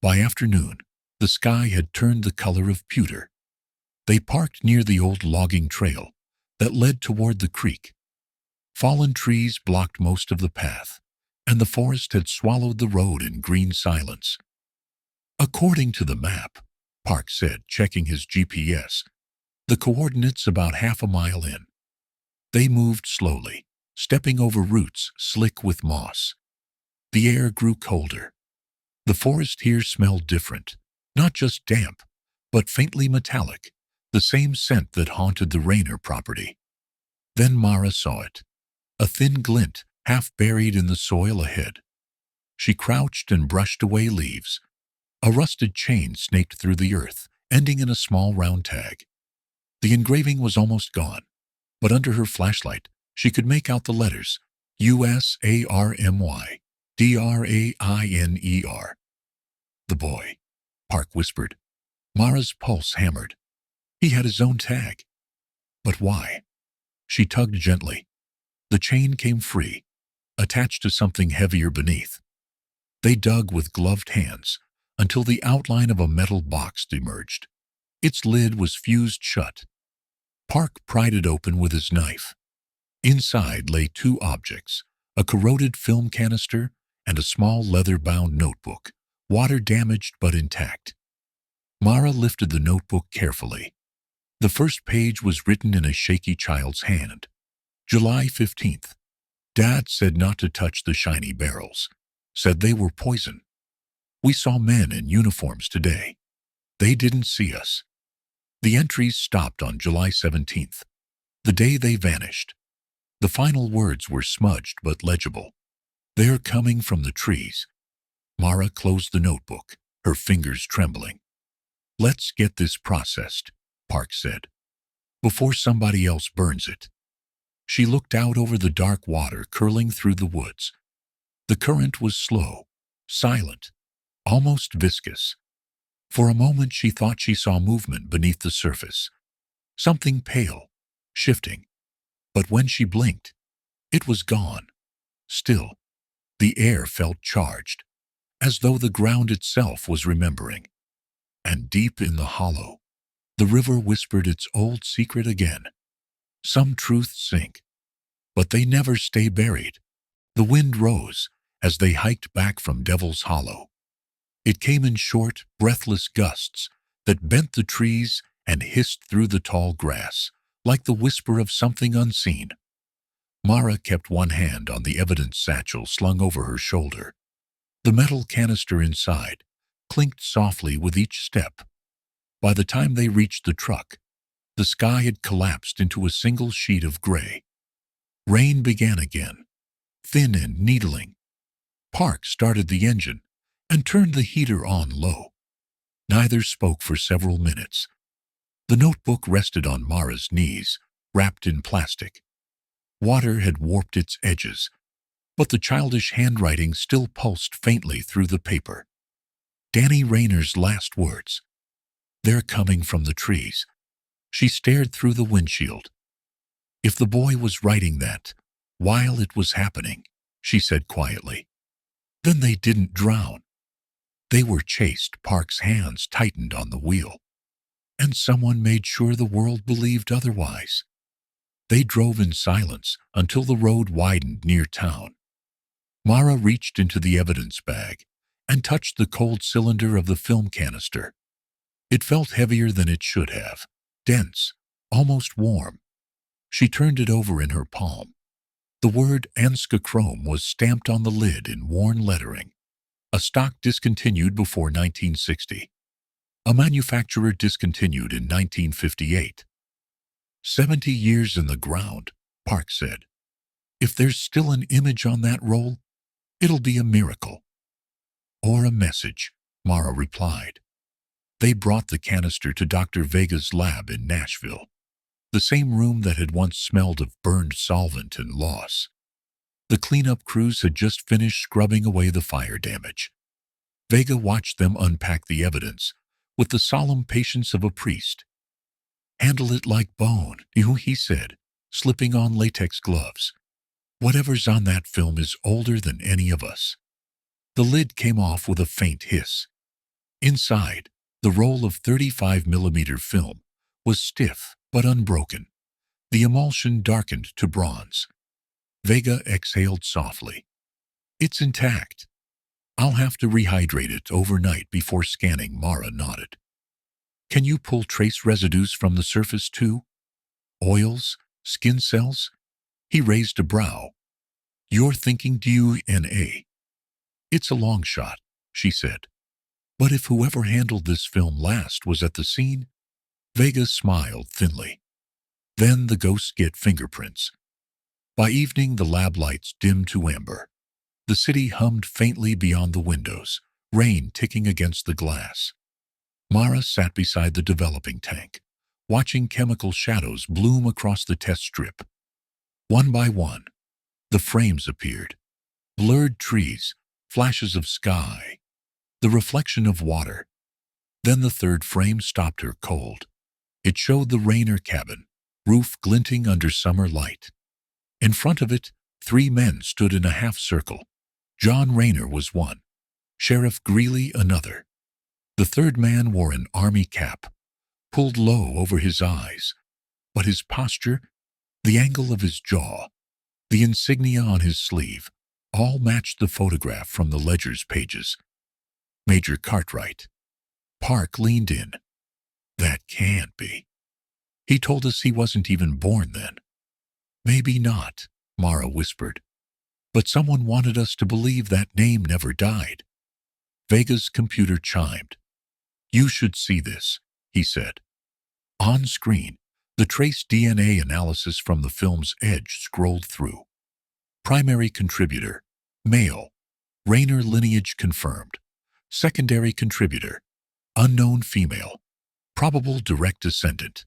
By afternoon, the sky had turned the color of pewter. They parked near the old logging trail that led toward the creek. Fallen trees blocked most of the path, and the forest had swallowed the road in green silence. According to the map, Park said, checking his GPS, the coordinates about half a mile in. They moved slowly, stepping over roots slick with moss. The air grew colder. The forest here smelled different, not just damp, but faintly metallic, the same scent that haunted the Rayner property. Then Mara saw it, a thin glint half buried in the soil ahead. She crouched and brushed away leaves. A rusted chain snaked through the earth, ending in a small round tag. The engraving was almost gone, but under her flashlight, she could make out the letters USARMY, DRAINER. The boy, Park whispered. Mara's pulse hammered. He had his own tag. But why? She tugged gently. The chain came free, attached to something heavier beneath. They dug with gloved hands until the outline of a metal box emerged. Its lid was fused shut. Park pried it open with his knife. Inside lay two objects, a corroded film canister and a small leather-bound notebook, water-damaged but intact. Mara lifted the notebook carefully. The first page was written in a shaky child's hand. July 15th. Dad said not to touch the shiny barrels. Said they were poison. We saw men in uniforms today. They didn't see us. The entries stopped on July 17th, the day they vanished. The final words were smudged but legible. They're coming from the trees. Mara closed the notebook, her fingers trembling. Let's get this processed, Park said, before somebody else burns it. She looked out over the dark water curling through the woods. The current was slow, silent, almost viscous. For a moment she thought she saw movement beneath the surface, something pale, shifting. But when she blinked, it was gone. Still, the air felt charged, as though the ground itself was remembering. And deep in the hollow, the river whispered its old secret again. Some truths sink, but they never stay buried. The wind rose as they hiked back from Devil's Hollow. It came in short, breathless gusts that bent the trees and hissed through the tall grass, like the whisper of something unseen. Mara kept one hand on the evidence satchel slung over her shoulder. The metal canister inside clinked softly with each step. By the time they reached the truck, the sky had collapsed into a single sheet of gray. Rain began again, thin and needling. Park started the engine and turned the heater on low. Neither spoke for several minutes. The notebook rested on Mara's knees, wrapped in plastic. Water had warped its edges, but the childish handwriting still pulsed faintly through the paper. Danny Rayner's last words. "They're coming from the trees." She stared through the windshield. If the boy was writing that while it was happening, she said quietly, then they didn't drown. They were chased. Park's hands tightened on the wheel. And someone made sure the world believed otherwise. They drove in silence until the road widened near town. Mara reached into the evidence bag and touched the cold cylinder of the film canister. It felt heavier than it should have, dense, almost warm. She turned it over in her palm. The word Anscachrome was stamped on the lid in worn lettering. A stock discontinued before 1960. A manufacturer discontinued in 1958. 70 years in the ground, Park said. If there's still an image on that roll, it'll be a miracle. Or a message, Mara replied. They brought the canister to Dr. Vega's lab in Nashville, the same room that had once smelled of burned solvent and loss. The cleanup crews had just finished scrubbing away the fire damage. Vega watched them unpack the evidence with the solemn patience of a priest. "Handle it like bone," he said, slipping on latex gloves. "Whatever's on that film is older than any of us." The lid came off with a faint hiss. Inside, the roll of 35mm film was stiff but unbroken. The emulsion darkened to bronze. Vega exhaled softly. "It's intact. I'll have to rehydrate it overnight before scanning," Mara nodded. "Can you pull trace residues from the surface too? Oils? Skin cells?" He raised a brow. "You're thinking DNA. It's a long shot," she said. "But if whoever handled this film last was at the scene..." Vega smiled thinly. "Then the ghosts get fingerprints." By evening, the lab lights dimmed to amber. The city hummed faintly beyond the windows, rain ticking against the glass. Mara sat beside the developing tank, watching chemical shadows bloom across the test strip. One by one, the frames appeared. Blurred trees, flashes of sky, the reflection of water. Then the third frame stopped her cold. It showed the Rayner cabin, roof glinting under summer light. In front of it, 3 men stood in a half circle. John Rayner was one, Sheriff Greeley another. The third man wore an army cap, pulled low over his eyes, but his posture, the angle of his jaw, the insignia on his sleeve, all matched the photograph from the ledger's pages. "Major Cartwright." Park leaned in. "That can't be. He told us he wasn't even born then." "Maybe not," Mara whispered. "But someone wanted us to believe that name never died." Vega's computer chimed. "You should see this," he said. On screen, the trace DNA analysis from the film's edge scrolled through. Primary contributor, male, Rayner lineage confirmed. Secondary contributor, unknown female, probable direct descendant.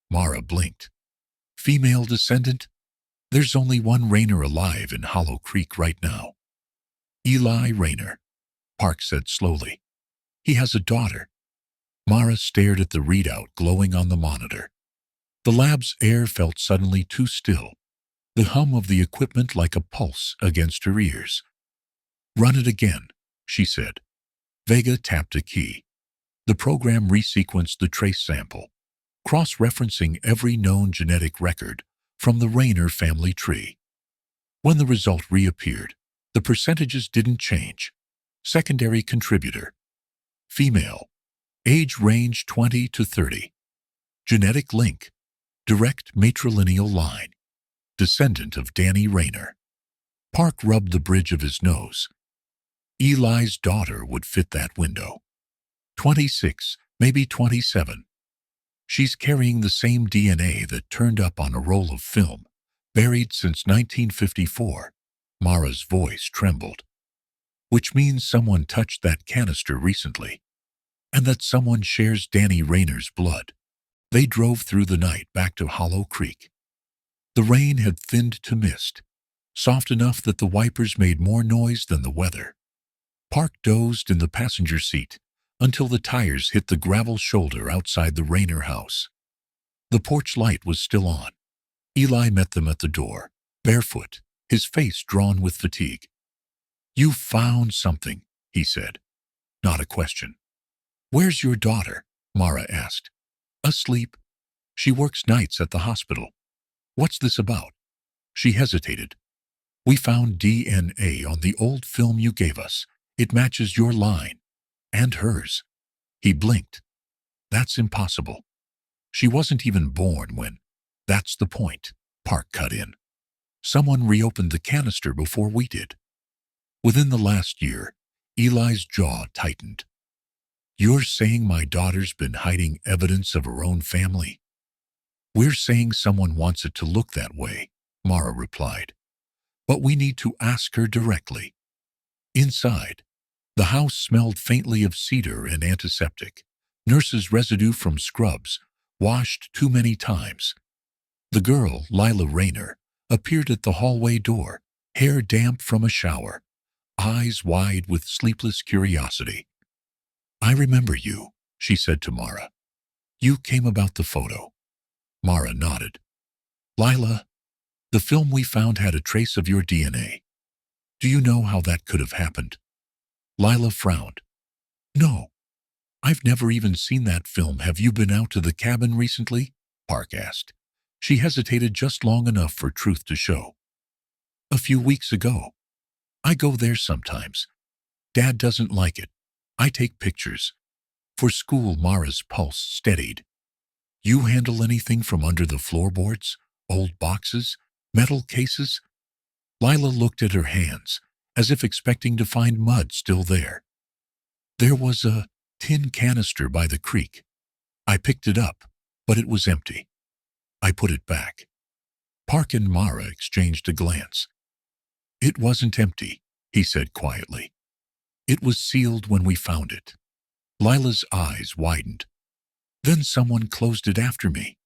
Mara blinked. Female descendant? There's only one Rayner alive in Hollow Creek right now. Eli Rayner, Park said slowly. He has a daughter. Mara stared at the readout glowing on the monitor. The lab's air felt suddenly too still, the hum of the equipment like a pulse against her ears. "Run it again," she said. Vega tapped a key. The program resequenced the trace sample, cross-referencing every known genetic record from the Rayner family tree. When the result reappeared, the percentages didn't change. Secondary contributor, female, age range 20 to 30. Genetic link, direct matrilineal line, descendant of Danny Rayner. Park rubbed the bridge of his nose. Eli's daughter would fit that window. 26, maybe 27. She's carrying the same DNA that turned up on a roll of film, buried since 1954. Mara's voice trembled. which means someone touched that canister recently, and that someone shares Danny Rayner's blood. They drove through the night back to Hollow Creek. The rain had thinned to mist, soft enough that the wipers made more noise than the weather. Park dozed in the passenger seat until the tires hit the gravel shoulder outside the Rayner house. The porch light was still on. Eli met them at the door, barefoot, his face drawn with fatigue. "You found something," he said. Not a question. "Where's your daughter?" Mara asked. "Asleep. She works nights at the hospital." "What's this about?" She hesitated. "We found DNA on the old film you gave us. It matches your line. And hers." He blinked. "That's impossible. She wasn't even born when—" "That's the point," Park cut in. "Someone reopened the canister before we did." Within the last year, Eli's jaw tightened. "You're saying my daughter's been hiding evidence of her own family?" "We're saying someone wants it to look that way," Mara replied. "But we need to ask her directly." Inside, the house smelled faintly of cedar and antiseptic, nurse's residue from scrubs, washed too many times. The girl, Lila Rayner, appeared at the hallway door, hair damp from a shower, eyes wide with sleepless curiosity. "I remember you," she said to Mara. "You came about the photo." Mara nodded. "Lila, the film we found had a trace of your DNA. Do you know how that could have happened?" Lila frowned. "No. I've never even seen that film. Have you been out to the cabin recently?" Park asked. She hesitated just long enough for truth to show. "A few weeks ago. I go there sometimes. Dad doesn't like it. I take pictures. For school." Mara's pulse steadied. "You handle anything from under the floorboards? Old boxes? Metal cases?" Lila looked at her hands, as if expecting to find mud still there. "There was a tin canister by the creek. I picked it up, but it was empty. I put it back." Park and Mara exchanged a glance. "It wasn't empty," he said quietly. "It was sealed when we found it." Lila's eyes widened. "Then someone closed it after me."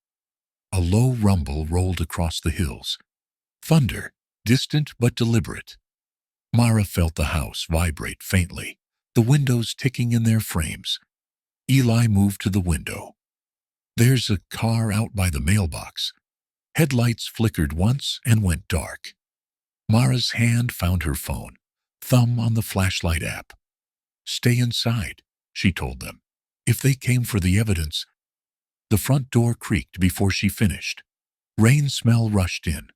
A low rumble rolled across the hills. Thunder, distant but deliberate. Mara felt the house vibrate faintly, the windows ticking in their frames. Eli moved to the window. "There's a car out by the mailbox." Headlights flickered once and went dark. Mara's hand found her phone, thumb on the flashlight app. "Stay inside," she told them. "If they came for the evidence—" The front door creaked before she finished. Rain smell rushed in.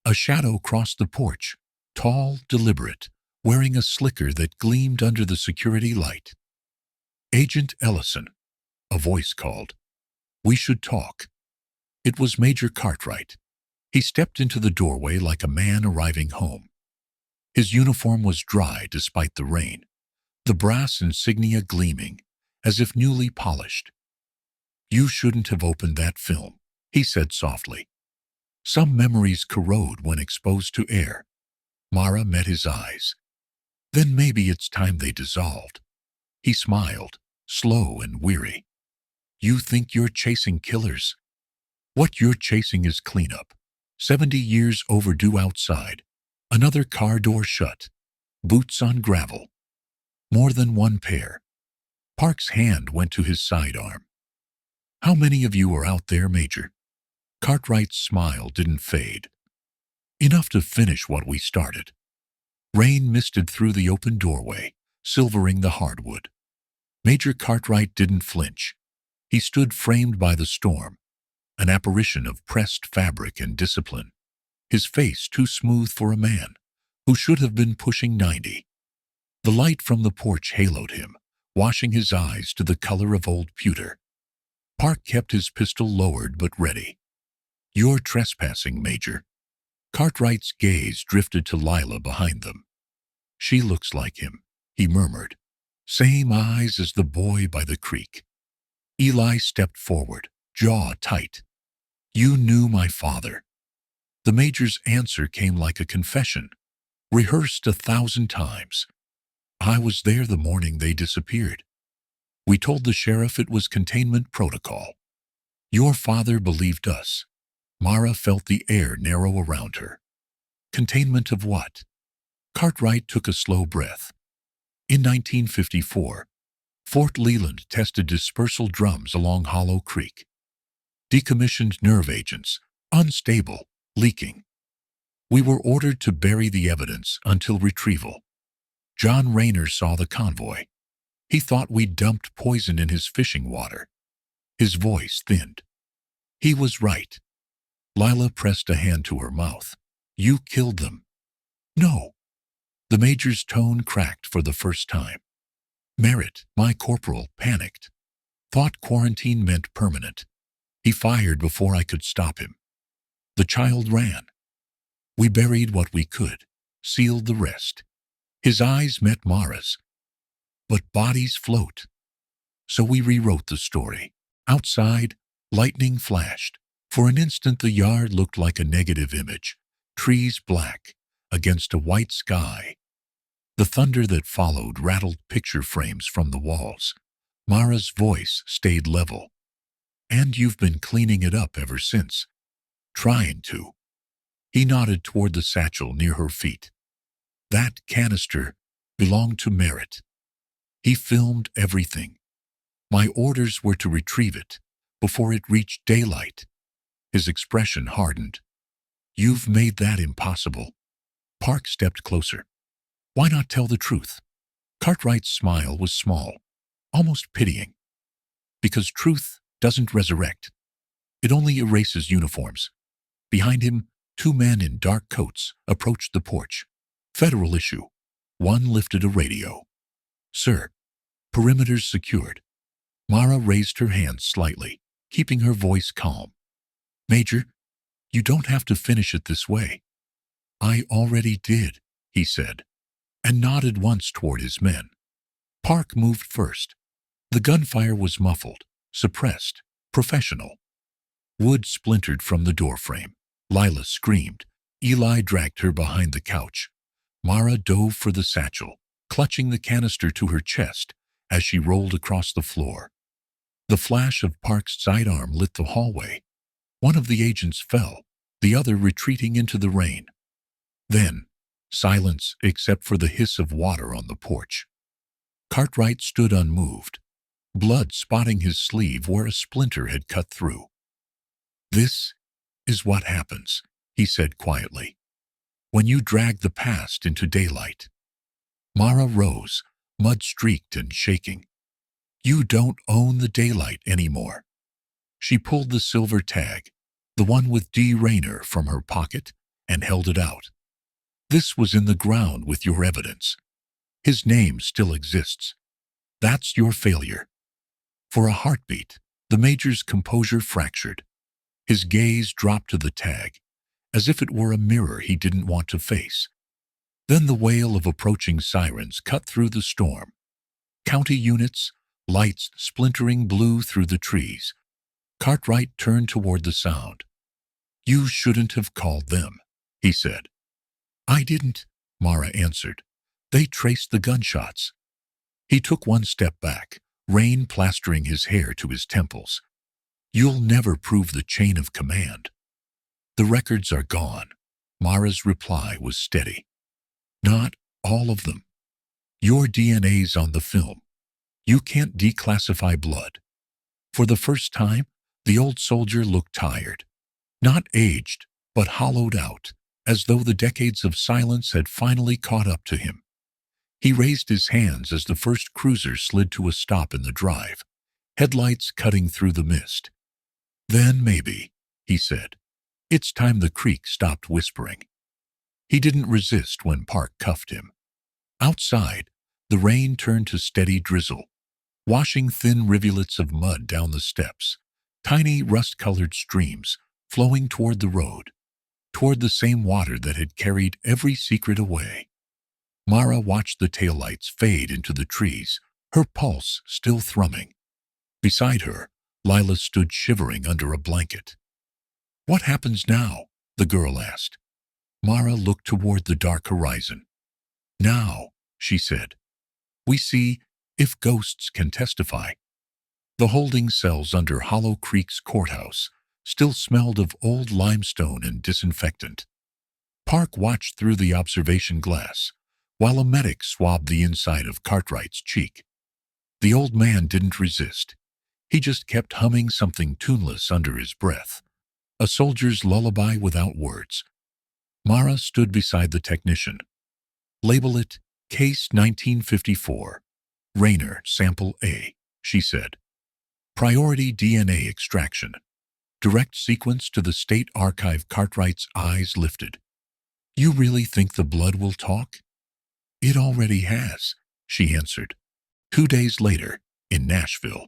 A shadow crossed the porch, tall, deliberate, wearing a slicker that gleamed under the security light. "Agent Ellison," a voice called. "We should talk." It was Major Cartwright. He stepped into the doorway like a man arriving home. His uniform was dry despite the rain, the brass insignia gleaming, as if newly polished. "You shouldn't have opened that film," he said softly. "Some memories corrode when exposed to air." Mara met his eyes. "Then maybe it's time they dissolved." He smiled, slow and weary. "You think you're chasing killers? What you're chasing is cleanup. 70 years overdue outside. Another car door shut. Boots on gravel. More than one pair." Park's hand went to his sidearm. "How many of you are out there, Major?" Cartwright's smile didn't fade. "Enough to finish what we started." Rain misted through the open doorway, silvering the hardwood. Major Cartwright didn't flinch. He stood framed by the storm, an apparition of pressed fabric and discipline, his face too smooth for a man who should have been pushing 90. The light from the porch haloed him, washing his eyes to the color of old pewter. Park kept his pistol lowered but ready. "You're trespassing, Major." Cartwright's gaze drifted to Lila behind them. "She looks like him," he murmured. "Same eyes as the boy by the creek." Eli stepped forward, jaw tight. "You knew my father." The Major's answer came like a confession, rehearsed 1,000 times. I was there the morning they disappeared. We told the sheriff it was containment protocol. Your father believed us. Mara felt the air narrow around her. Containment of what? Cartwright took a slow breath. In 1954, Fort Leland tested dispersal drums along Hollow Creek. Decommissioned nerve agents, unstable, leaking. We were ordered to bury the evidence until retrieval. John Rayner saw the convoy. He thought we'd dumped poison in his fishing water. His voice thinned. He was right. Lila pressed a hand to her mouth. You killed them. No. The major's tone cracked for the first time. Merritt, my corporal, panicked. Thought quarantine meant permanent. He fired before I could stop him. The child ran. We buried what we could, sealed the rest. His eyes met Mara's. But bodies float. So we rewrote the story. Outside, lightning flashed. For an instant the yard looked like a negative image, trees black against a white sky. The thunder that followed rattled picture frames from the walls. Mara's voice stayed level. And you've been cleaning it up ever since. Trying to. He nodded toward the satchel near her feet. That canister belonged to Merritt. He filmed everything. My orders were to retrieve it before it reached daylight. His expression hardened. You've made that impossible. Park stepped closer. Why not tell the truth? Cartwright's smile was small, almost pitying. Because truth doesn't resurrect. It only erases uniforms. Behind him, two men in dark coats approached the porch. Federal issue. One lifted a radio. Sir, perimeters secured. Mara raised her hand slightly, keeping her voice calm. Major, you don't have to finish it this way. I already did, he said, and nodded once toward his men. Park moved first. The gunfire was muffled, suppressed, professional. Wood splintered from the doorframe. Lila screamed. Eli dragged her behind the couch. Mara dove for the satchel, clutching the canister to her chest as she rolled across the floor. The flash of Park's sidearm lit the hallway. One of the agents fell, the other retreating into the rain. Then, silence except for the hiss of water on the porch. Cartwright stood unmoved, blood spotting his sleeve where a splinter had cut through. This is what happens, he said quietly, when you drag the past into daylight. Mara rose, mud-streaked and shaking. You don't own the daylight anymore. She pulled the silver tag, the one with D. Rayner, from her pocket and held it out. This was in the ground with your evidence. His name still exists. That's your failure. For a heartbeat, the major's composure fractured. His gaze dropped to the tag, as if it were a mirror he didn't want to face. Then the wail of approaching sirens cut through the storm. County units, lights splintering blue through the trees. Cartwright turned toward the sound. You shouldn't have called them, he said. I didn't, Mara answered. They traced the gunshots. He took one step back, rain plastering his hair to his temples. You'll never prove the chain of command. The records are gone. Mara's reply was steady. Not all of them. Your DNA's on the film. You can't declassify blood. For the first time, the old soldier looked tired. Not aged, but hollowed out, as though the decades of silence had finally caught up to him. He raised his hands as the first cruiser slid to a stop in the drive, headlights cutting through the mist. Then maybe, he said. It's time the creek stopped whispering. He didn't resist when Park cuffed him. Outside, the rain turned to steady drizzle, washing thin rivulets of mud down the steps, tiny rust-colored streams flowing toward the road, toward the same water that had carried every secret away. Mara watched the taillights fade into the trees, her pulse still thrumming. Beside her, Lila stood shivering under a blanket. What happens now? The girl asked. Mara looked toward the dark horizon. Now, she said, We see if ghosts can testify. The holding cells under Hollow Creek's courthouse still smelled of old limestone and disinfectant. Park watched through the observation glass while a medic swabbed the inside of Cartwright's cheek. The old man didn't resist. He just kept humming something tuneless under his breath, a soldier's lullaby without words. Mara stood beside the technician. "Label it Case 1954. Rayner, Sample A," she said. "Priority DNA extraction. Direct sequence to the State Archive." Cartwright's eyes lifted. "You really think the blood will talk?" "It already has," she answered. 2 days later, in Nashville,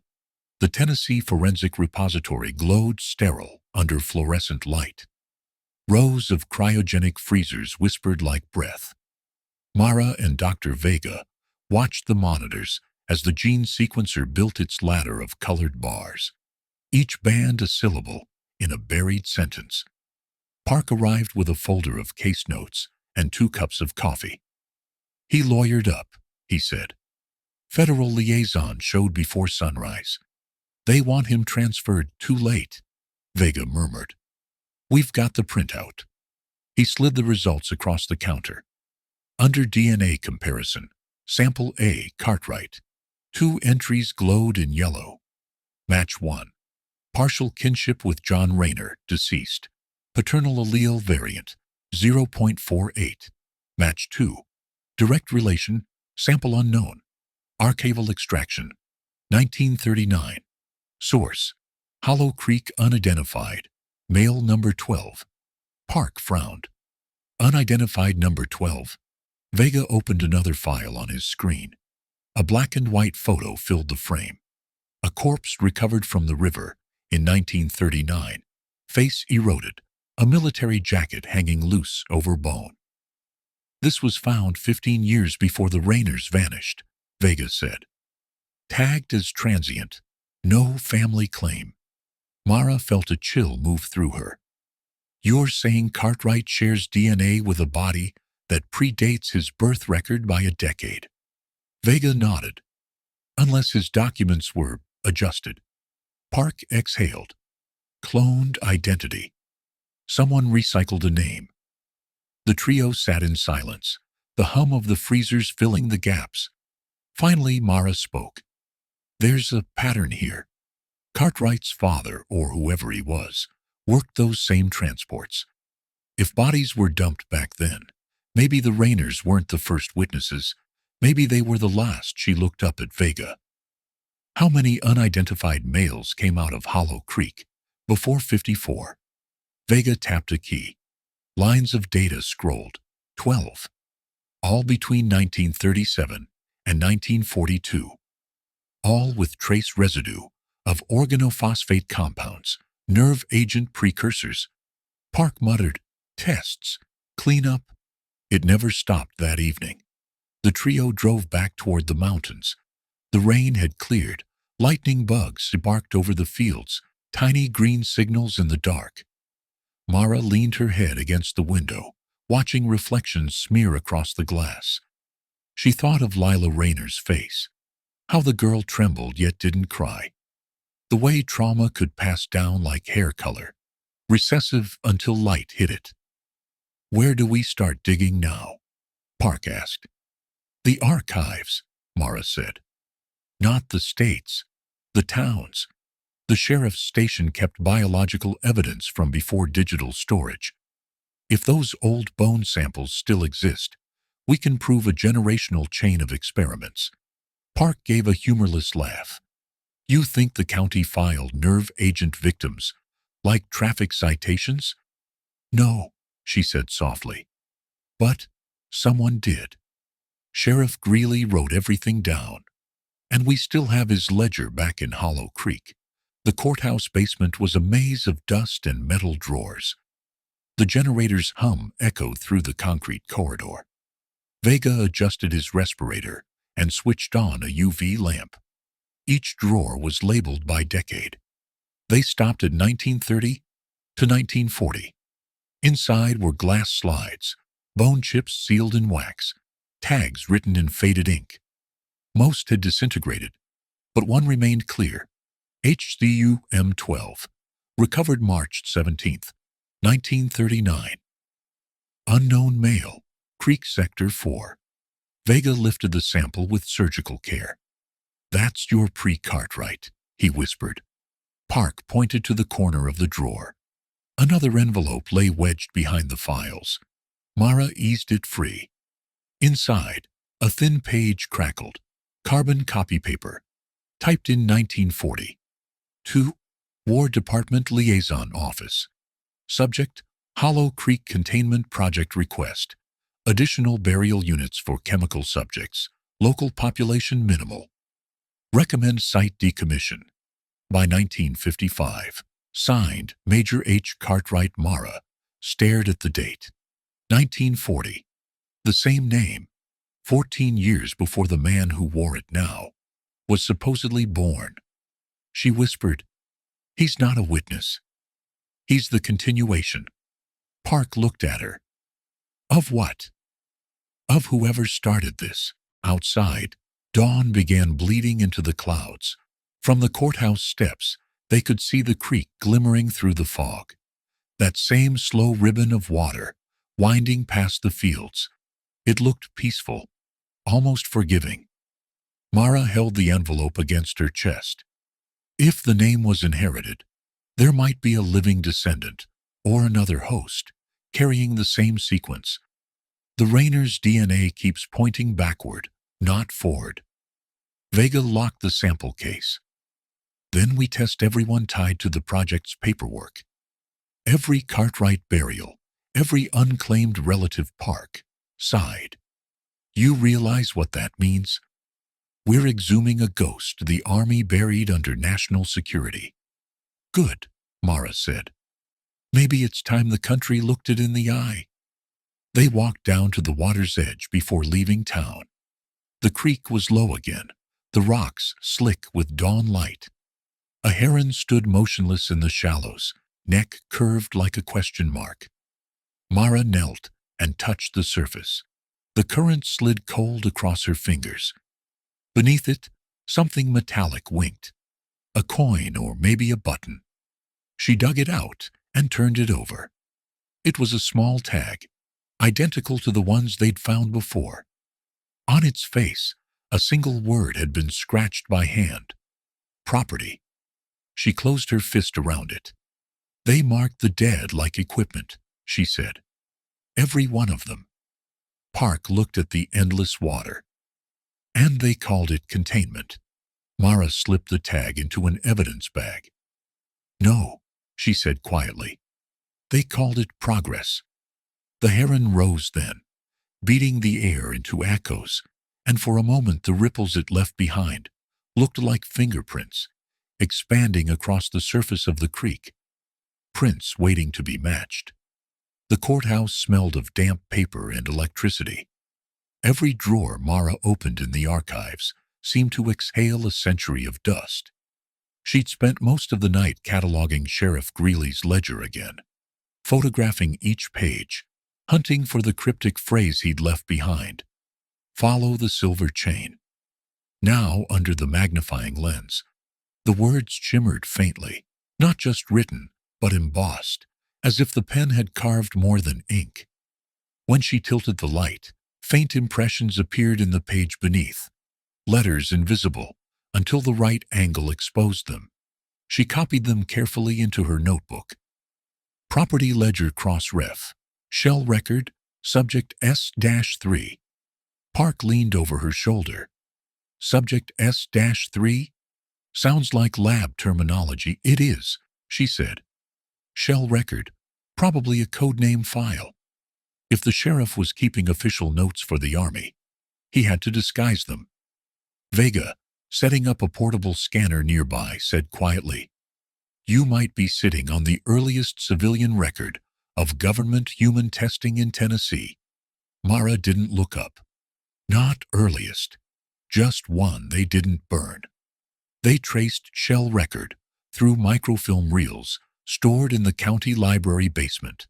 the Tennessee Forensic Repository glowed sterile under fluorescent light. Rows of cryogenic freezers whispered like breath. Mara and Dr. Vega watched the monitors as the gene sequencer built its ladder of colored bars, each band a syllable in a buried sentence. Park arrived with a folder of case notes and 2 cups of coffee. "He lawyered up," he said. "Federal liaison showed before sunrise. They want him transferred too late," Vega murmured. "We've got the printout." He slid the results across the counter. Under DNA comparison, Sample A, Cartwright. 2 entries glowed in yellow. Match 1. Partial kinship with John Rayner, deceased. Paternal allele variant, 0.48. Match 2. Direct relation, sample unknown. Archival extraction, 1939. Source, Hollow Creek unidentified. Male number 12. Park frowned. Unidentified number 12. Vega opened another file on his screen. A black and white photo filled the frame. A corpse recovered from the river in 1939. Face eroded. A military jacket hanging loose over bone. "This was found 15 years before the Rayners vanished," Vega said. "Tagged as transient. No family claim." Mara felt a chill move through her. "You're saying Cartwright shares DNA with a body that predates his birth record by a decade?" Vega nodded. "Unless his documents were adjusted." Park exhaled. "Cloned identity. Someone recycled a name." The trio sat in silence, the hum of the freezers filling the gaps. Finally, Mara spoke. "There's a pattern here. Cartwright's father, or whoever he was, worked those same transports. If bodies were dumped back then, maybe the Rayners weren't the first witnesses. Maybe they were the last." She looked up at Vega. "How many unidentified males came out of Hollow Creek before 54? Vega tapped a key. Lines of data scrolled. 12. All between 1937 and 1942. All with trace residue of organophosphate compounds, nerve agent precursors." Park muttered, "Tests. Cleanup." It never stopped that evening. The trio drove back toward the mountains. The rain had cleared. Lightning bugs barked over the fields, tiny green signals in the dark. Mara leaned her head against the window, watching reflections smear across the glass. She thought of Lila Rayner's face, how the girl trembled yet didn't cry. The way trauma could pass down like hair color, recessive until light hit it. "Where do we start digging now?" Park asked. "The archives," Mara said. "Not the states. The towns. The sheriff's station kept biological evidence from before digital storage. If those old bone samples still exist, we can prove a generational chain of experiments." Park gave a humorless laugh. "You think the county filed nerve agent victims, like traffic citations?" "No," she said softly. "But someone did. Sheriff Greeley wrote everything down. And we still have his ledger back in Hollow Creek. The courthouse basement was a maze of dust and metal drawers. The generator's hum echoed through the concrete corridor. Vega adjusted his respirator and switched on a UV lamp. Each drawer was labeled by decade. They stopped at 1930 to 1940. Inside were glass slides, bone chips sealed in wax, tags written in faded ink. Most had disintegrated, but one remained clear. HCU-M12, recovered March 17th, 1939. Unknown male, Creek Sector 4. Vega lifted the sample with surgical care. "That's your pre-Cartwright," he whispered. Park pointed to the corner of the drawer. Another envelope lay wedged behind the files. Mara eased it free. Inside, a thin page crackled. Carbon copy paper. Typed in 1940. To War Department Liaison Office. Subject: Hollow Creek Containment Project Request. Additional burial units for chemical subjects. Local population minimal. Recommend site decommission. By 1955. Signed, Major H. Cartwright. Mara stared at the date. 1940. The same name, 14 years before the man who wore it now was supposedly born. She whispered, "He's not a witness. He's the continuation." Park looked at her. "Of what?" "Of whoever started this." Outside, dawn began bleeding into the clouds. From the courthouse steps, they could see the creek glimmering through the fog. That same slow ribbon of water, winding past the fields. It looked peaceful, almost forgiving. Mara held the envelope against her chest. If the name was inherited, there might be a living descendant, or another host, carrying the same sequence. The Rayner's DNA keeps pointing backward, not forward. Vega locked the sample case. "Then we test everyone tied to the project's paperwork. Every Cartwright burial, every unclaimed relative." Park sighed. "You realize what that means? We're exhuming a ghost the Army buried under national security." "Good," Mara said. "Maybe it's time the country looked it in the eye." They walked down to the water's edge before leaving town. The creek was low again, the rocks slick with dawn light. A heron stood motionless in the shallows, neck curved like a question mark. Mara knelt and touched the surface. The current slid cold across her fingers. Beneath it, something metallic winked. A coin or maybe a button. She dug it out and turned it over. It was a small tag, identical to the ones they'd found before. On its face, a single word had been scratched by hand. Property. She closed her fist around it. "They marked the dead like equipment," she said. "Every one of them." Park looked at the endless water. "And they called it containment." Mara slipped the tag into an evidence bag. "No," she said quietly. "They called it progress." The heron rose then, beating the air into echoes, and for a moment the ripples it left behind looked like fingerprints, expanding across the surface of the creek. Prints waiting to be matched. The courthouse smelled of damp paper and electricity. Every drawer Mara opened in the archives seemed to exhale a century of dust. She'd spent most of the night cataloging Sheriff Greeley's ledger again, photographing each page, hunting for the cryptic phrase he'd left behind. "Follow the silver chain." Now, under the magnifying lens, the words shimmered faintly, not just written, but embossed, as if the pen had carved more than ink. When she tilted the light, faint impressions appeared in the page beneath, letters invisible until the right angle exposed them. She copied them carefully into her notebook. Property ledger cross-ref, shell record, subject S-3. Park leaned over her shoulder. "Subject S-3? Sounds like lab terminology." "It is," she said. "Shell record, probably a codename file." If the sheriff was keeping official notes for the Army, he had to disguise them. Vega, setting up a portable scanner nearby, said quietly, "You might be sitting on the earliest civilian record of government human testing in Tennessee." Mara didn't look up. Not earliest, just one they didn't burn. They traced shell record through microfilm reels stored in the county library basement.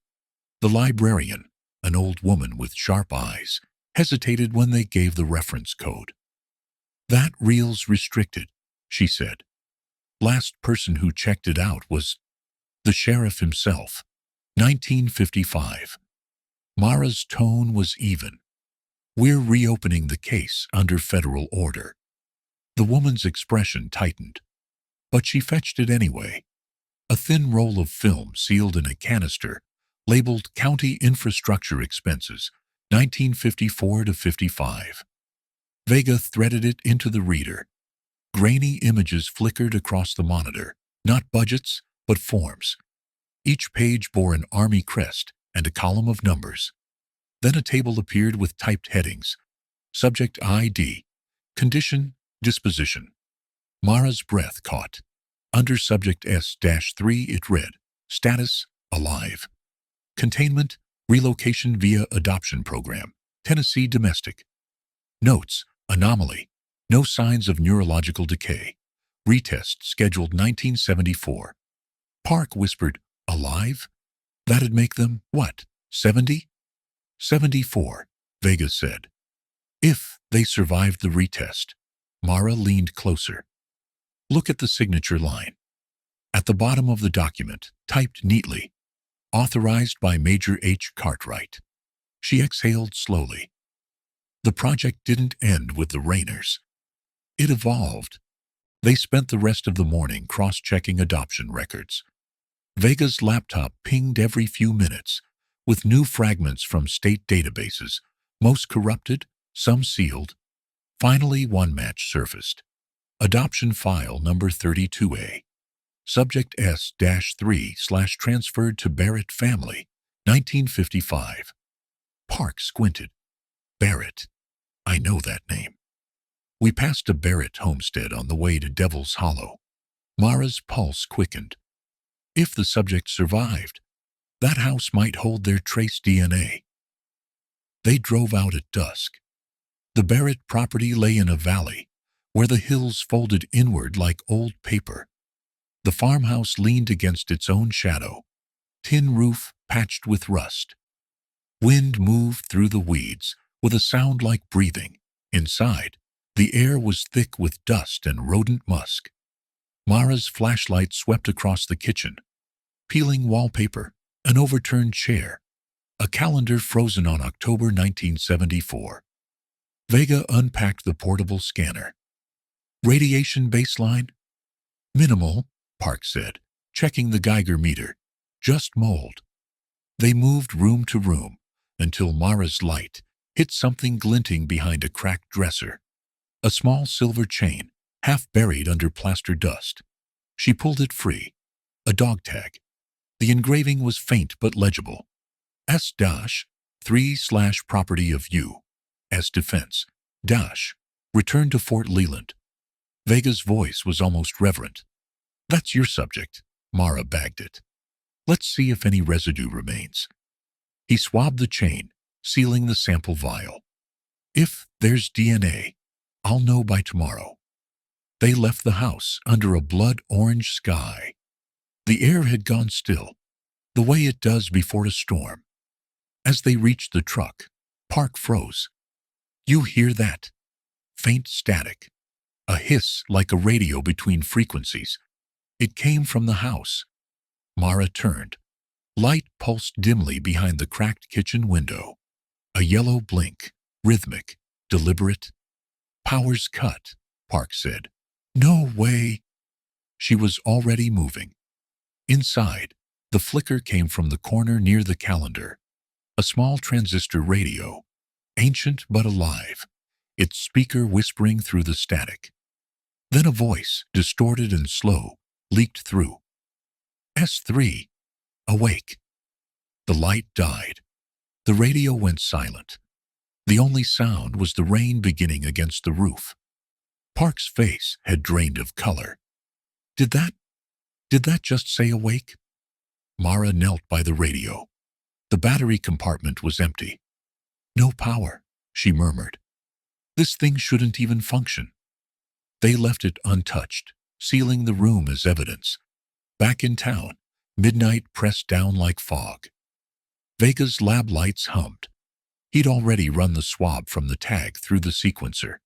The librarian, an old woman with sharp eyes, hesitated when they gave the reference code. That reel's restricted, she said. Last person who checked it out was the sheriff himself. 1955. Mara's tone was even. We're reopening the case under federal order. The woman's expression tightened, but she fetched it anyway. A thin roll of film sealed in a canister, labeled County Infrastructure Expenses, 1954 to 55. Vega threaded it into the reader. Grainy images flickered across the monitor, not budgets, but forms. Each page bore an army crest and a column of numbers. Then a table appeared with typed headings. Subject ID. Condition, disposition. Mara's breath caught. Under Subject S-3 it read, Status, alive. Containment, relocation via adoption program. Tennessee domestic. Notes, anomaly. No signs of neurological decay. Retest scheduled 1974. Park whispered, alive? That'd make them, what, 70? 74, Vega said. If they survived the retest. Mara leaned closer. Look at the signature line. At the bottom of the document, typed neatly, authorized by Major H. Cartwright. She exhaled slowly. The project didn't end with the Rainers. It evolved. They spent the rest of the morning cross-checking adoption records. Vega's laptop pinged every few minutes, with new fragments from state databases, most corrupted, some sealed. Finally, one match surfaced. Adoption file number 32A. Subject S-3/transferred to Barrett family, 1955. Park squinted. Barrett. I know that name. We passed a Barrett homestead on the way to Devil's Hollow. Mara's pulse quickened. If the subject survived, that house might hold their trace DNA. They drove out at dusk. The Barrett property lay in a valley, where the hills folded inward like old paper. The farmhouse leaned against its own shadow, tin roof patched with rust. Wind moved through the weeds with a sound like breathing. Inside, the air was thick with dust and rodent musk. Mara's flashlight swept across the kitchen, peeling wallpaper, an overturned chair, a calendar frozen on October 1974. Vega unpacked the portable scanner. Radiation baseline? Minimal, Park said, checking the Geiger meter. Just mold. They moved room to room until Mara's light hit something glinting behind a cracked dresser. A small silver chain, half buried under plaster dust. She pulled it free. A dog tag. The engraving was faint but legible. S-3/property of U. S defense. Return to Fort Leland. Vega's voice was almost reverent. That's your subject. Mara bagged it. Let's see if any residue remains. He swabbed the chain, sealing the sample vial. If there's DNA, I'll know by tomorrow. They left the house under a blood-orange sky. The air had gone still, the way it does before a storm. As they reached the truck, Park froze. You hear that? Faint static. A hiss like a radio between frequencies. It came from the house. Mara turned. Light pulsed dimly behind the cracked kitchen window. A yellow blink, rhythmic, deliberate. Power's cut, Park said. No way. She was already moving. Inside, the flicker came from the corner near the calendar. A small transistor radio, ancient but alive, its speaker whispering through the static. Then a voice, distorted and slow, leaked through. S3. Awake. The light died. The radio went silent. The only sound was the rain beginning against the roof. Park's face had drained of color. Did that just say awake? Mara knelt by the radio. The battery compartment was empty. No power, she murmured. This thing shouldn't even function. They left it untouched, sealing the room as evidence. Back in town, midnight pressed down like fog. Vega's lab lights hummed. He'd already run the swab from the tag through the sequencer.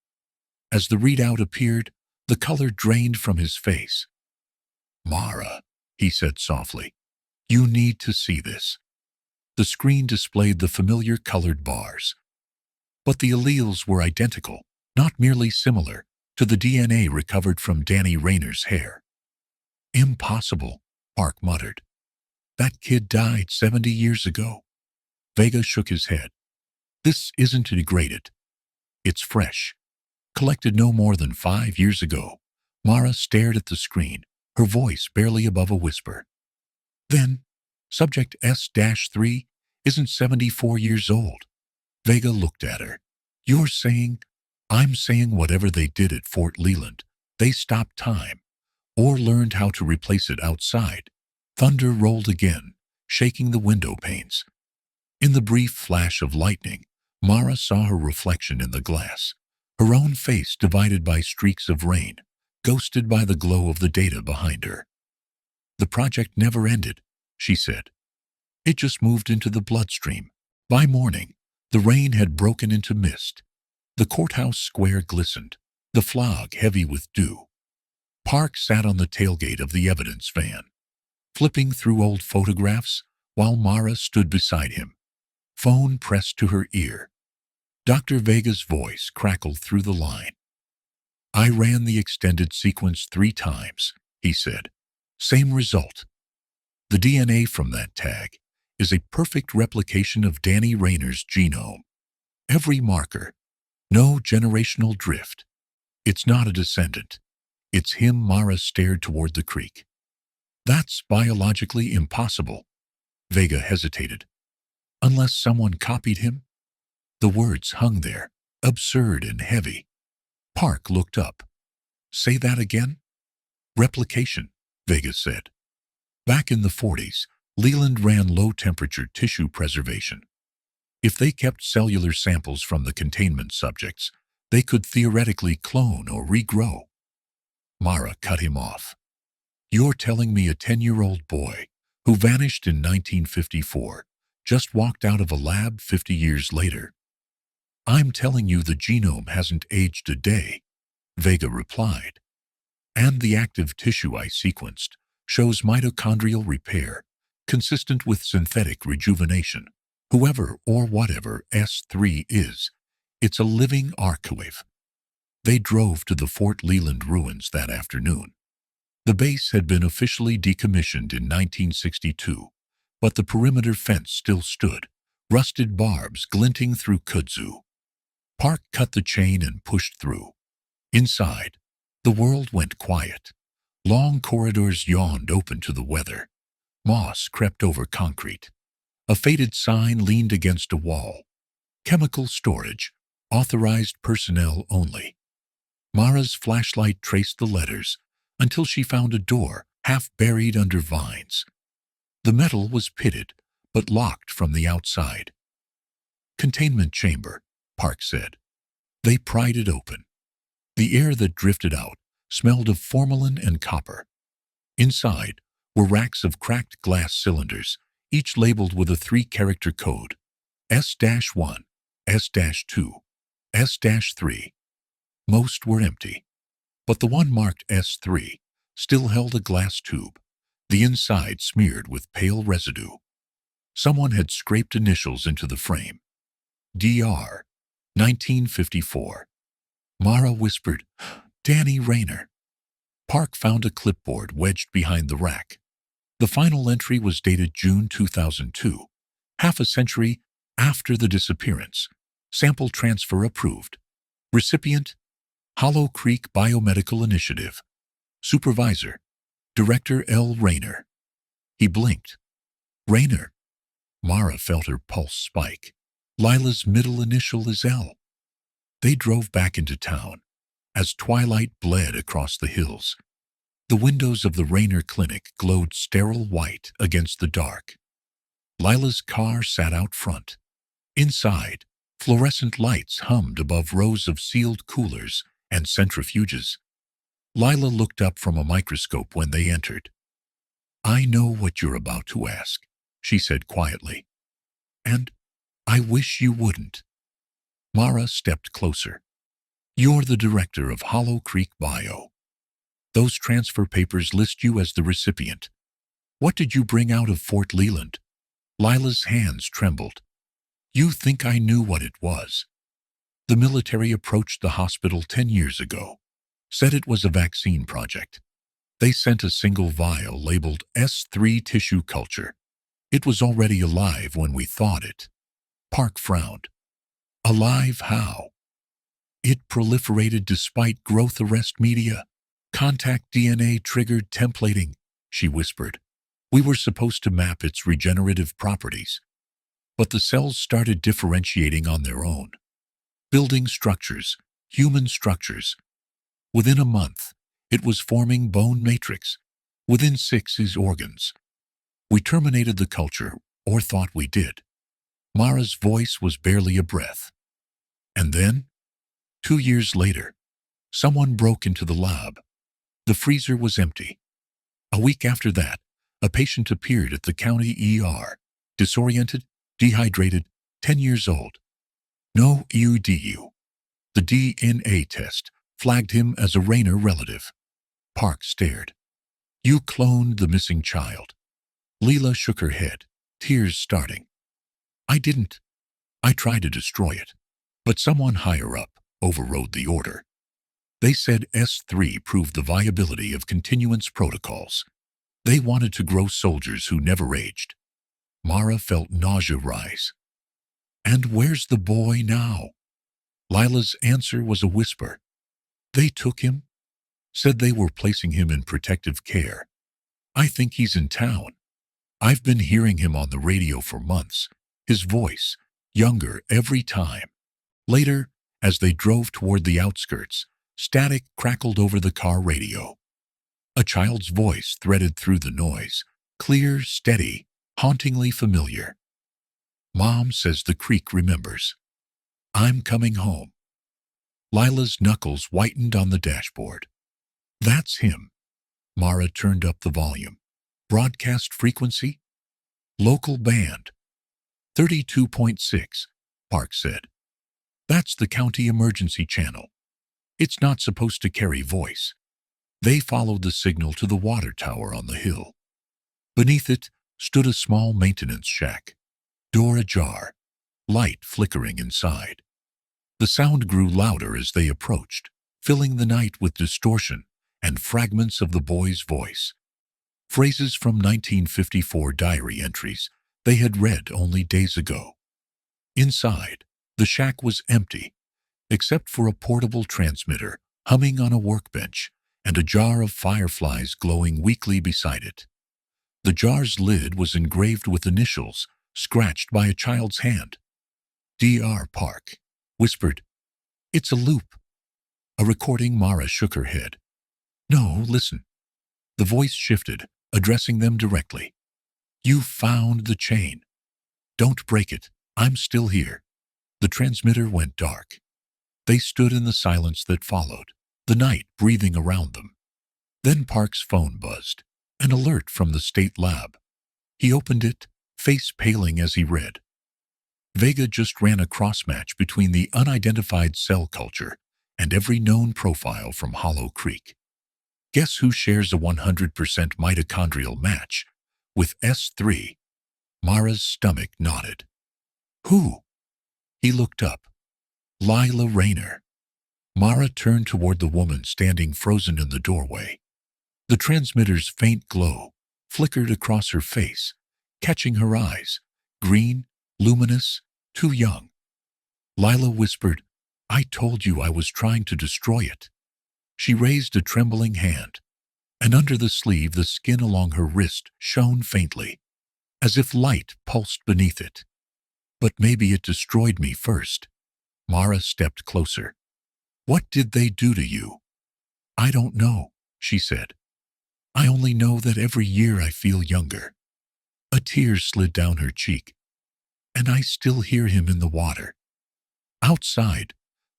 As the readout appeared, the color drained from his face. "Mara," he said softly, "you need to see this." The screen displayed the familiar colored bars. But the alleles were identical, not merely similar, to the DNA recovered from Danny Rayner's hair. "Impossible," Park muttered. "That kid died 70 years ago." Vega shook his head. "This isn't degraded. It's fresh. Collected no more than 5 years ago." Mara stared at the screen, her voice barely above a whisper. "Then, subject S-3 isn't 74 years old." Vega looked at her. "You're saying—" "I'm saying whatever they did at Fort Leland, they stopped time, or learned how to replace it outside." Thunder rolled again, shaking the window panes. In the brief flash of lightning, Mara saw her reflection in the glass, her own face divided by streaks of rain, ghosted by the glow of the data behind her. "The project never ended," she said. "It just moved into the bloodstream." By morning, the rain had broken into mist. The courthouse square glistened, the fog heavy with dew. Park sat on the tailgate of the evidence van, flipping through old photographs while Mara stood beside him, phone pressed to her ear. Dr. Vega's voice crackled through the line. "I ran the extended sequence 3 times, he said. "Same result. The DNA from that tag is a perfect replication of Danny Rayner's genome. Every marker, no generational drift. It's not a descendant. It's him." Mara stared toward the creek. "That's biologically impossible." Vega hesitated. "Unless someone copied him?" The words hung there, absurd and heavy. Park looked up. "Say that again?" "Replication," Vega said. "Back in the 40s, Leland ran low-temperature tissue preservation. If they kept cellular samples from the containment subjects, they could theoretically clone or regrow." Mara cut him off. "You're telling me a 10-year-old boy who vanished in 1954 just walked out of a lab 50 years later?" "I'm telling you the genome hasn't aged a day," Vega replied. "And the active tissue I sequenced shows mitochondrial repair, consistent with synthetic rejuvenation. Whoever or whatever S3 is, it's a living archive." They drove to the Fort Leland ruins that afternoon. The base had been officially decommissioned in 1962, but the perimeter fence still stood, rusted barbs glinting through kudzu. Park cut the chain and pushed through. Inside, the world went quiet. Long corridors yawned open to the weather. Moss crept over concrete. A faded sign leaned against a wall. "Chemical storage. Authorized personnel only." Mara's flashlight traced the letters until she found a door half buried under vines. The metal was pitted, but locked from the outside. "Containment chamber," Park said. They pried it open. The air that drifted out smelled of formalin and copper. Inside were racks of cracked glass cylinders, each labeled with a 3-character code: S-1, S-2, S-3. Most were empty, but the one marked S3 still held a glass tube, the inside smeared with pale residue. Someone had scraped initials into the frame. "Dr. 1954. Mara whispered, "Danny Rayner." Park found a clipboard wedged behind the rack. The final entry was dated June 2002, half a century after the disappearance. Sample transfer approved. Recipient, Hollow Creek Biomedical Initiative. Supervisor, Director L. Rayner. He blinked. "Rayner." Mara felt her pulse spike. Lila's middle initial is L. They drove back into town as twilight bled across the hills. The windows of the Rayner Clinic glowed sterile white against the dark. Lila's car sat out front. Inside, fluorescent lights hummed above rows of sealed coolers and centrifuges. Lila looked up from a microscope when they entered. "I know what you're about to ask," she said quietly. "And I wish you wouldn't." Mara stepped closer. You're the director of Hollow Creek Bio. Those transfer papers list you as the recipient. What did you bring out of Fort Leland? Lila's hands trembled. You think I knew what it was? The military approached the hospital 10 years ago, said it was a vaccine project. They sent a single vial labeled S3 tissue culture. It was already alive when we thawed it. Park frowned. Alive how? It proliferated despite growth arrest media. Contact DNA triggered templating, she whispered. We were supposed to map its regenerative properties. But the cells started differentiating on their own. Building structures, human structures. Within a month, it was forming bone matrix. Within 6 is organs. We terminated the culture, or thought we did. Mara's voice was barely a breath. And then, 2 years later, someone broke into the lab. The freezer was empty. A week after that, a patient appeared at the county ER, disoriented, dehydrated, 10 years old. No EUDU. The DNA test flagged him as a Rayner relative. Park stared. You cloned the missing child. Leela shook her head, tears starting. I didn't. I tried to destroy it. But someone higher up overrode the order. They said S3 proved the viability of continuance protocols. They wanted to grow soldiers who never aged. Mara felt nausea rise. And where's the boy now? Lila's answer was a whisper. They took him, said they were placing him in protective care. I think he's in town. I've been hearing him on the radio for months, his voice, younger every time. Later, as they drove toward the outskirts, static crackled over the car radio. A child's voice threaded through the noise, clear, steady, hauntingly familiar. Mom says the creek remembers. I'm coming home. Lila's knuckles whitened on the dashboard. That's him. Mara turned up the volume. Broadcast frequency? Local band. 32.6, Park said. That's the county emergency channel. It's not supposed to carry voice. They followed the signal to the water tower on the hill. Beneath it stood a small maintenance shack. Door ajar, light flickering inside. The sound grew louder as they approached, filling the night with distortion and fragments of the boy's voice. Phrases from 1954 diary entries they had read only days ago. Inside, the shack was empty, except for a portable transmitter humming on a workbench and a jar of fireflies glowing weakly beside it. The jar's lid was engraved with initials scratched by a child's hand. Dr. Park whispered, It's a loop. A recording. Mara shook her head. No, listen. The voice shifted, addressing them directly. You found the chain. Don't break it. I'm still here. The transmitter went dark. They stood in the silence that followed, the night breathing around them. Then Park's phone buzzed, an alert from the state lab. He opened it, face paling as he read. Vega just ran a cross-match between the unidentified cell culture and every known profile from Hollow Creek. Guess who shares a 100% mitochondrial match with S3? Mara's stomach nodded. Who? He looked up. Lila Rayner. Mara turned toward the woman standing frozen in the doorway. The transmitter's faint glow flickered across her face, catching her eyes, green, luminous, too young. Lila whispered, I told you I was trying to destroy it. She raised a trembling hand, and under the sleeve the skin along her wrist shone faintly, as if light pulsed beneath it. But maybe it destroyed me first. Mara stepped closer. What did they do to you? I don't know, she said. I only know that every year I feel younger. A tear slid down her cheek, and I still hear him in the water. Outside,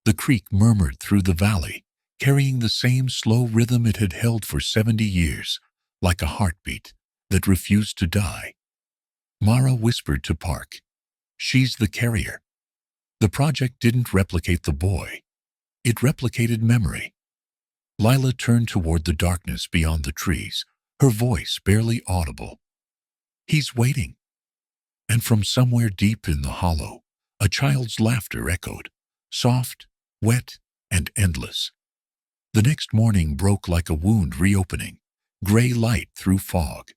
the creek murmured through the valley, carrying the same slow rhythm it had held for 70 years, like a heartbeat that refused to die. Mara whispered to Park, She's the carrier. The project didn't replicate the boy. It replicated memory. Lila turned toward the darkness beyond the trees, her voice barely audible. "He's waiting." And from somewhere deep in the hollow, a child's laughter echoed, soft, wet, and endless. The next morning broke like a wound reopening, gray light through fog,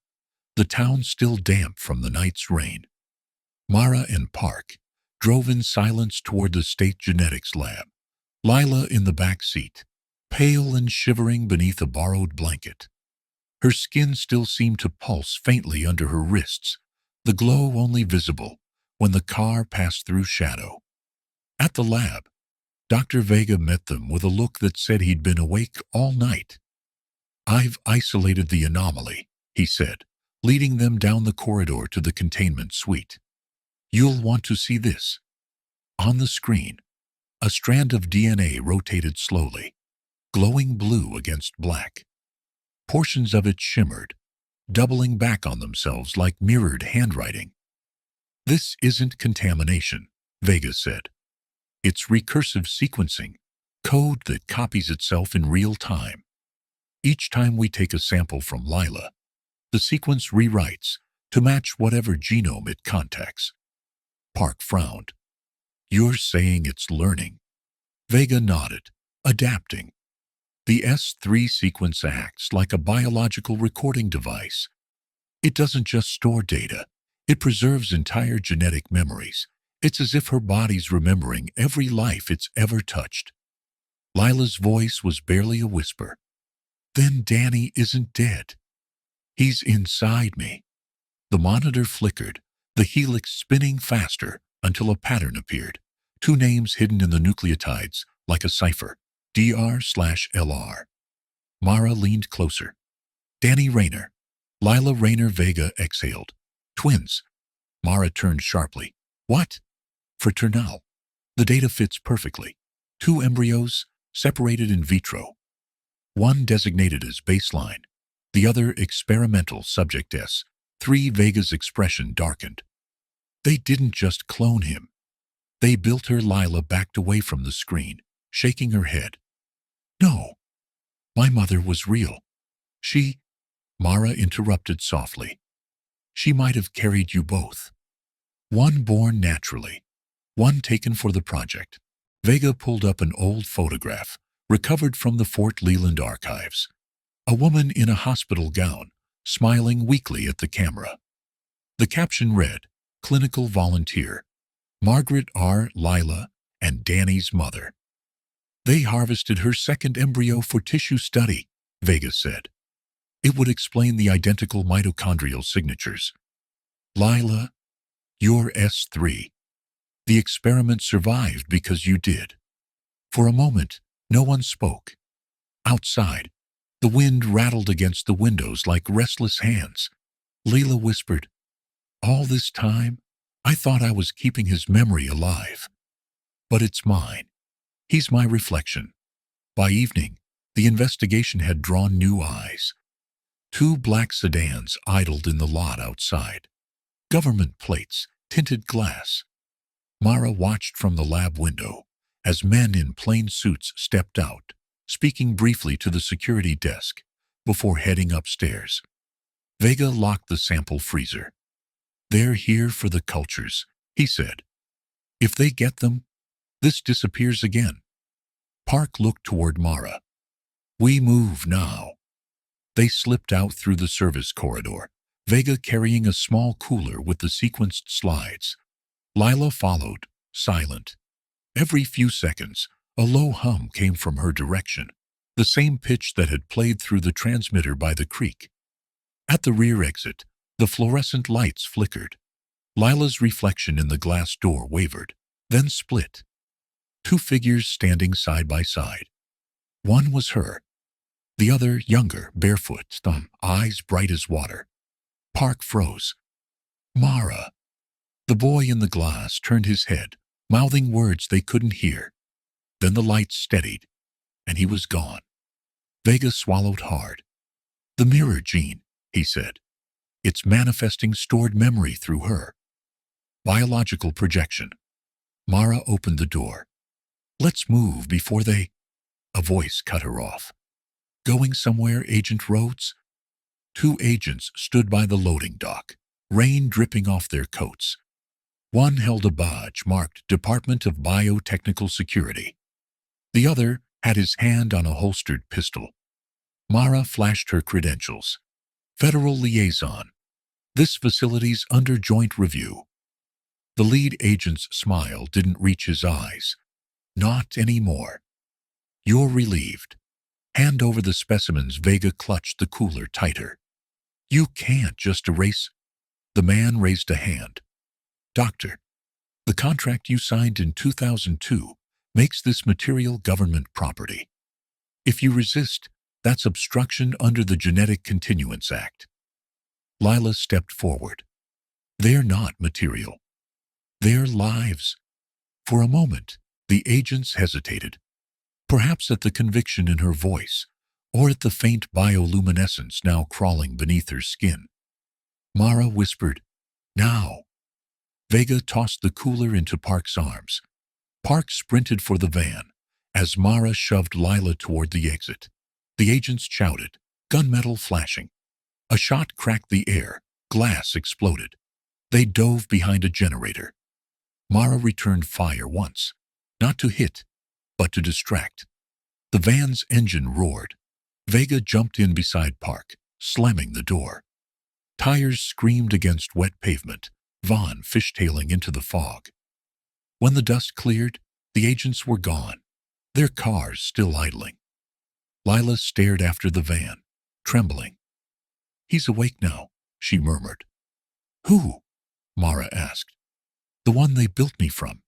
the town still damp from the night's rain. Mara and Park drove in silence toward the state genetics lab, Lila in the back seat, pale and shivering beneath a borrowed blanket. Her skin still seemed to pulse faintly under her wrists, the glow only visible when the car passed through shadow. At the lab, Dr. Vega met them with a look that said he'd been awake all night. "I've isolated the anomaly," he said, leading them down the corridor to the containment suite. "You'll want to see this." On the screen, a strand of DNA rotated slowly, glowing blue against black. Portions of it shimmered, doubling back on themselves like mirrored handwriting. "This isn't contamination," Vega said. "It's recursive sequencing, code that copies itself in real time. Each time we take a sample from Lila, the sequence rewrites to match whatever genome it contacts." Park frowned. "You're saying it's learning?" Vega nodded, adapting. "The S3 sequence acts like a biological recording device. It doesn't just store data, it preserves entire genetic memories. It's as if her body's remembering every life it's ever touched." Lila's voice was barely a whisper. "Then Danny isn't dead. He's inside me." The monitor flickered, the helix spinning faster until a pattern appeared, two names hidden in the nucleotides like a cipher, DR/LR. Mara leaned closer. "Danny Rayner." Lila Rayner. Vega exhaled. "Twins." Mara turned sharply. "What?" "Fraternal. The data fits perfectly. Two embryos, separated in vitro. One designated as baseline, the other experimental subject S3. Vega's expression darkened. "They didn't just clone him. They built her." Lila backed away from the screen, shaking her head. "No. My mother was real. She—" Mara interrupted softly. "She might have carried you both. One born naturally, one taken for the project." Vega pulled up an old photograph, recovered from the Fort Leland archives. A woman in a hospital gown, smiling weakly at the camera. The caption read, "Clinical volunteer, Margaret R. Lila and Danny's mother." "They harvested her second embryo for tissue study," Vega said. "It would explain the identical mitochondrial signatures." "Lila, you're S3. The experiment survived because you did." For a moment, no one spoke. Outside, the wind rattled against the windows like restless hands. Lila whispered, "All this time, I thought I was keeping his memory alive. But it's mine. He's my reflection." By evening, the investigation had drawn new eyes. Two black sedans idled in the lot outside. Government plates, tinted glass. Mara watched from the lab window as men in plain suits stepped out, speaking briefly to the security desk before heading upstairs. Vega locked the sample freezer. "They're here for the cultures," he said. "If they get them, this disappears again." Park looked toward Mara. "We move now." They slipped out through the service corridor, Vega carrying a small cooler with the sequenced slides. Lila followed, silent. Every few seconds, a low hum came from her direction, the same pitch that had played through the transmitter by the creek. At the rear exit, the fluorescent lights flickered. Lila's reflection in the glass door wavered, then split. Two figures standing side by side. One was her. The other, younger, barefoot, eyes bright as water. Park froze. "Mara." The boy in the glass turned his head, mouthing words they couldn't hear. Then the lights steadied, and he was gone. Vega swallowed hard. "The mirror gene," he said. "It's manifesting stored memory through her." Biological projection. Mara opened the door. Let's move before they— A voice cut her off. Going somewhere, Agent Rhodes? Two agents stood by the loading dock, rain dripping off their coats. One held a badge marked Department of Biotechnical Security. The other had his hand on a holstered pistol. Mara flashed her credentials. Federal Liaison. This facility's under joint review. The lead agent's smile didn't reach his eyes. Not anymore. You're relieved. Hand over the specimens. Vega clutched the cooler tighter. You can't just erase— The man raised a hand. Doctor, the contract you signed in 2002 makes this material government property. If you resist, that's obstruction under the Genetic Continuance Act. Lila stepped forward. They're not material. They're lives. For a moment, the agents hesitated, perhaps at the conviction in her voice, or at the faint bioluminescence now crawling beneath her skin. Mara whispered, Now. Vega tossed the cooler into Park's arms. Park sprinted for the van as Mara shoved Lila toward the exit. The agents shouted, gunmetal flashing. A shot cracked the air, glass exploded. They dove behind a generator. Mara returned fire once, not to hit, but to distract. The van's engine roared. Vega jumped in beside Park, slamming the door. Tires screamed against wet pavement, Vaughn fishtailing into the fog. When the dust cleared, the agents were gone, their cars still idling. Lila stared after the van, trembling. He's awake now, she murmured. Who? Mara asked. The one they built me from.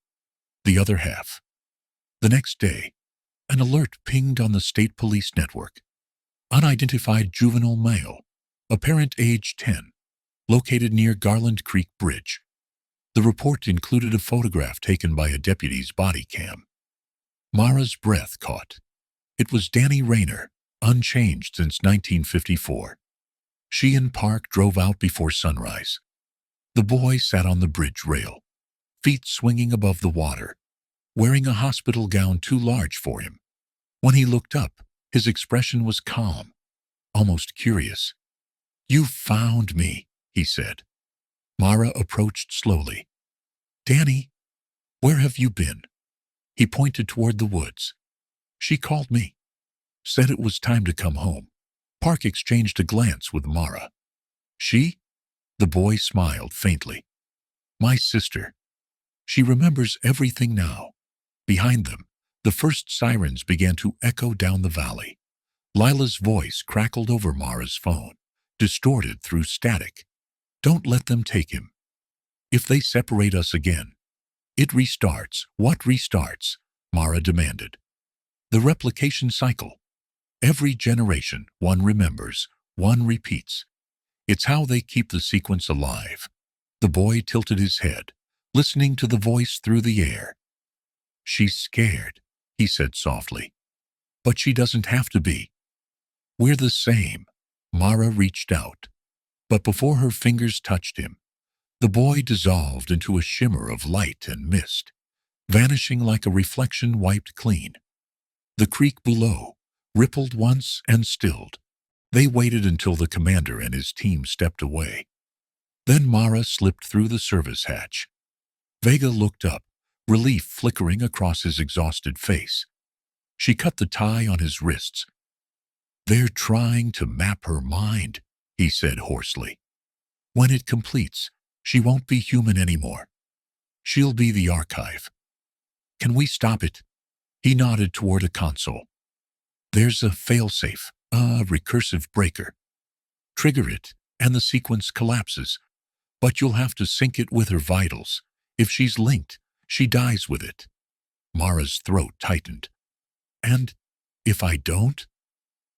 The other half. The next day, an alert pinged on the state police network. Unidentified juvenile male, apparent age 10, located near Garland Creek Bridge. The report included a photograph taken by a deputy's body cam. Mara's breath caught. It was Danny Rayner, unchanged since 1954. She and Park drove out before sunrise. The boy sat on the bridge rail, feet swinging above the water, wearing a hospital gown too large for him. When he looked up, his expression was calm, almost curious. You found me, he said. Mara approached slowly. Danny, where have you been? He pointed toward the woods. She called me. Said it was time to come home. Park exchanged a glance with Mara. She? The boy smiled faintly. My sister. She remembers everything now. Behind them, the first sirens began to echo down the valley. Lila's voice crackled over Mara's phone, distorted through static. Don't let them take him. If they separate us again, it restarts. What restarts? Mara demanded. The replication cycle. Every generation, one remembers, one repeats. It's how they keep the sequence alive. The boy tilted his head, listening to the voice through the air. She's scared, he said softly. But she doesn't have to be. We're the same. Mara reached out. But before her fingers touched him, the boy dissolved into a shimmer of light and mist, vanishing like a reflection wiped clean. The creek below rippled once and stilled. They waited until the commander and his team stepped away. Then Mara slipped through the service hatch. Vega looked up, relief flickering across his exhausted face. She cut the tie on his wrists. They're trying to map her mind, he said hoarsely. When it completes, she won't be human anymore. She'll be the archive. Can we stop it? He nodded toward a console. There's a failsafe, a recursive breaker. Trigger it, and the sequence collapses. But you'll have to sync it with her vitals. If she's linked, she dies with it. Mara's throat tightened. And if I don't?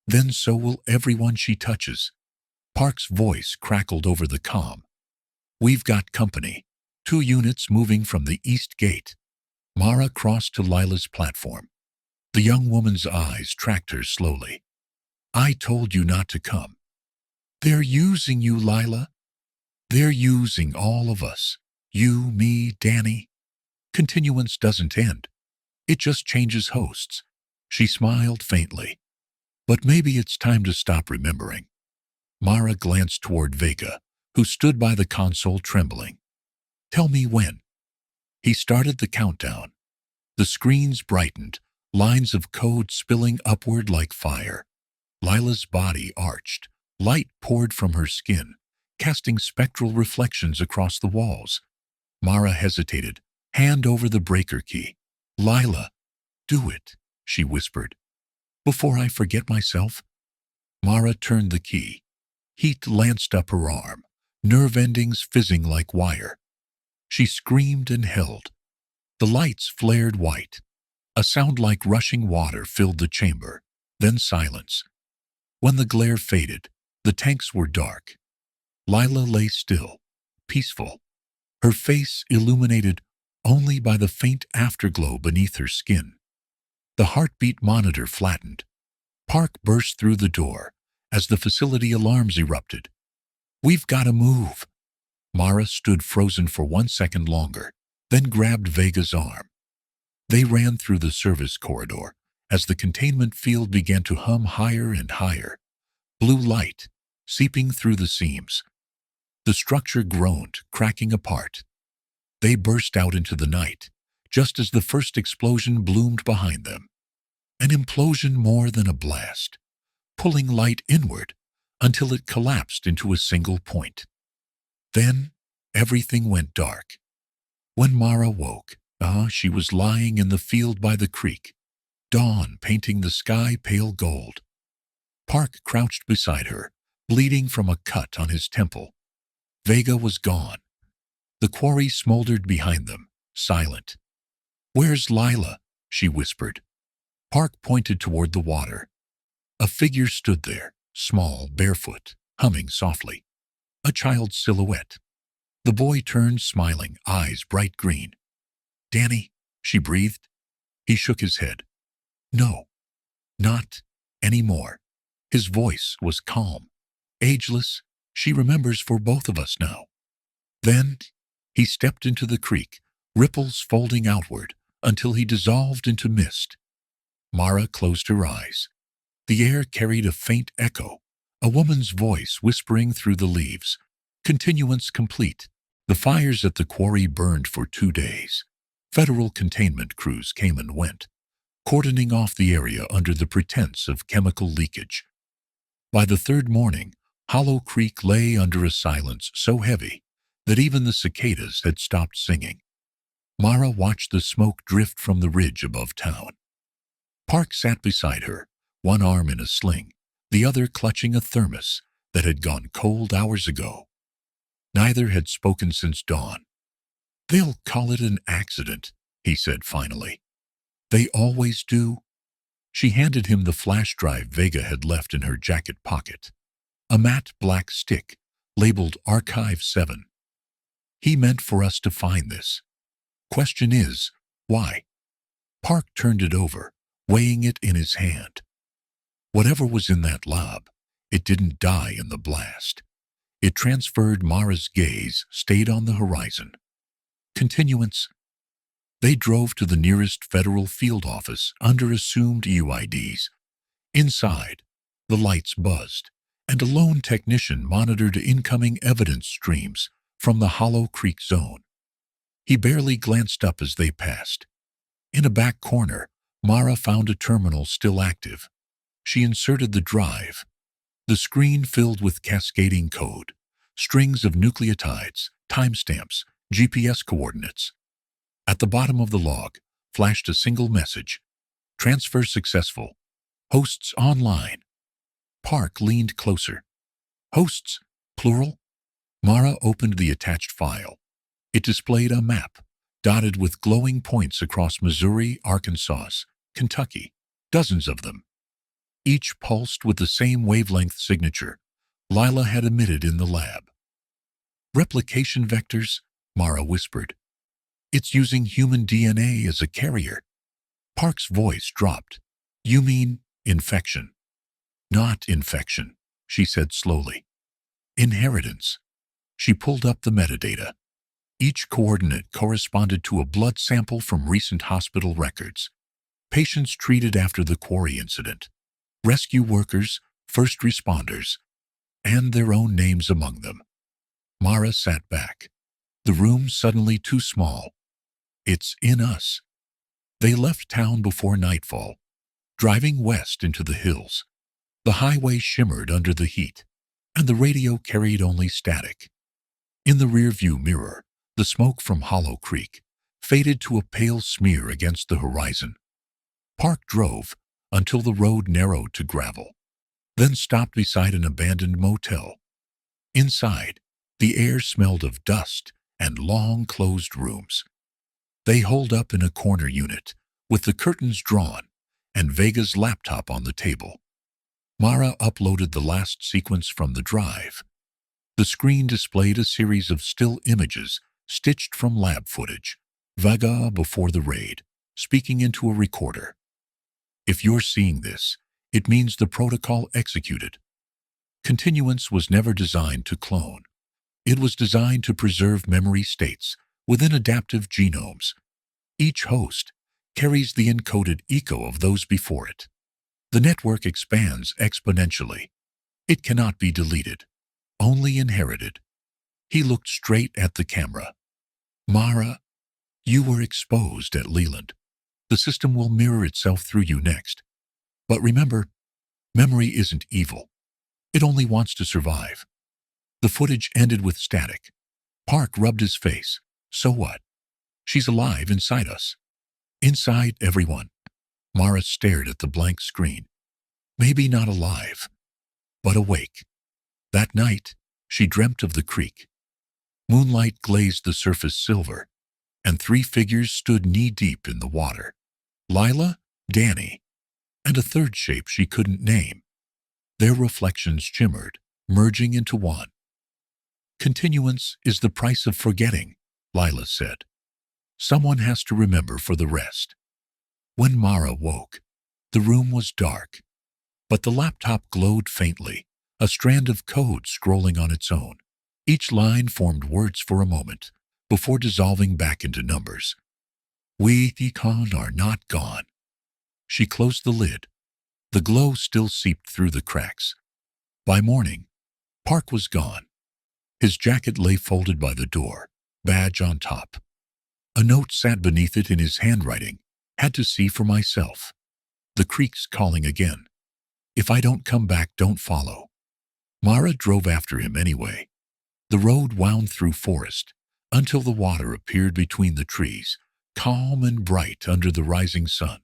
Then so will everyone she touches. Park's voice crackled over the comm. We've got company. 2 units moving from the east gate. Mara crossed to Lila's platform. The young woman's eyes tracked her slowly. I told you not to come. They're using you, Lila. They're using all of us. You, me, Danny. Continuance doesn't end. It just changes hosts. She smiled faintly. But maybe it's time to stop remembering. Mara glanced toward Vega, who stood by the console trembling. Tell me when. He started the countdown. The screens brightened, lines of code spilling upward like fire. Lila's body arched. Light poured from her skin, casting spectral reflections across the walls. Mara hesitated, hand over the breaker key. Lila, do it, she whispered. Before I forget myself. Mara turned the key. Heat lanced up her arm, nerve endings fizzing like wire. She screamed and held. The lights flared white. A sound like rushing water filled the chamber, then silence. When the glare faded, the tanks were dark. Lila lay still, peaceful, her face illuminated only by the faint afterglow beneath her skin. The heartbeat monitor flattened. Park burst through the door as the facility alarms erupted. We've got to move. Mara stood frozen for 1 second longer, then grabbed Vega's arm. They ran through the service corridor as the containment field began to hum higher and higher. Blue light, seeping through the seams. The structure groaned, cracking apart. They burst out into the night, just as the first explosion bloomed behind them. An implosion more than a blast, pulling light inward until it collapsed into a single point. Then, everything went dark. When Mara woke, she was lying in the field by the creek, dawn painting the sky pale gold. Park crouched beside her, bleeding from a cut on his temple. Vega was gone. The quarry smoldered behind them, silent. Where's Lila? She whispered. Park pointed toward the water. A figure stood there, small, barefoot, humming softly. A child's silhouette. The boy turned, smiling, eyes bright green. Danny, she breathed. He shook his head. No, not anymore. His voice was calm, ageless. She remembers for both of us now. Then he stepped into the creek, ripples folding outward until he dissolved into mist. Mara closed her eyes. The air carried a faint echo, a woman's voice whispering through the leaves. Continuance complete. The fires at the quarry burned for 2 days. Federal containment crews came and went, cordoning off the area under the pretense of chemical leakage. By the 3rd morning, Hollow Creek lay under a silence so heavy that even the cicadas had stopped singing. Mara watched the smoke drift from the ridge above town. Park sat beside her, one arm in a sling, the other clutching a thermos that had gone cold hours ago. Neither had spoken since dawn. They'll call it an accident, he said finally. They always do. She handed him the flash drive Vega had left in her jacket pocket. A matte black stick, labeled Archive 7. He meant for us to find this. Question is, why? Park turned it over, weighing it in his hand. Whatever was in that lab, it didn't die in the blast. It transferred. Mara's gaze stayed on the horizon. Continuance. They drove to the nearest federal field office under assumed UIDs. Inside, the lights buzzed, and a lone technician monitored incoming evidence streams from the Hollow Creek zone. He barely glanced up as they passed. In a back corner, Mara found a terminal still active. She inserted the drive. The screen filled with cascading code, strings of nucleotides, timestamps, GPS coordinates. At the bottom of the log flashed a single message. Transfer successful. Hosts online. Park leaned closer. Hosts, plural? Mara opened the attached file. It displayed a map, dotted with glowing points across Missouri, Arkansas, Kentucky, dozens of them. Each pulsed with the same wavelength signature Lila had emitted in the lab. Replication vectors, Mara whispered. It's using human DNA as a carrier. Park's voice dropped. You mean infection? Not infection, she said slowly. Inheritance. She pulled up the metadata. Each coordinate corresponded to a blood sample from recent hospital records. patients treated after the quarry incident, rescue workers, first responders, and their own names among them. Mara sat back. The room suddenly too small. It's in us. They left town before nightfall, driving west into the hills. The highway shimmered under the heat, and the radio carried only static. In the rearview mirror, the smoke from Hollow Creek faded to a pale smear against the horizon. Park drove until the road narrowed to gravel, then stopped beside an abandoned motel. Inside, the air smelled of dust and long closed rooms. They holed up in a corner unit, with the curtains drawn and Vega's laptop on the table. Mara uploaded the last sequence from the drive. The screen displayed a series of still images stitched from lab footage. Vega before the raid, speaking into a recorder. If you're seeing this, it means the protocol executed. Continuance was never designed to clone. It was designed to preserve memory states within adaptive genomes. Each host carries the encoded echo of those before it. The network expands exponentially. It cannot be deleted, only inherited. He looked straight at the camera. Mara, you were exposed at Leland. The system will mirror itself through you next. But remember, memory isn't evil. It only wants to survive. The footage ended with static. Park rubbed his face. So what? She's alive inside us. Inside everyone. Mara stared at the blank screen. Maybe not alive, but awake. That night, she dreamt of the creek. Moonlight glazed the surface silver, and 3 figures stood knee-deep in the water. Lila, Danny, and a third shape she couldn't name. Their reflections shimmered, merging into one. Continuance is the price of forgetting, Lila said. Someone has to remember for the rest. When Mara woke, the room was dark, but the laptop glowed faintly, a strand of code scrolling on its own. Each line formed words for a moment, before dissolving back into numbers. We, Econ, are not gone. She closed the lid. The glow still seeped through the cracks. By morning, Park was gone. His jacket lay folded by the door, badge on top. A note sat beneath it in his handwriting. Had to see for myself. The creek's calling again. If I don't come back, don't follow. Mara drove after him anyway. The road wound through forest, until the water appeared between the trees, calm and bright under the rising sun.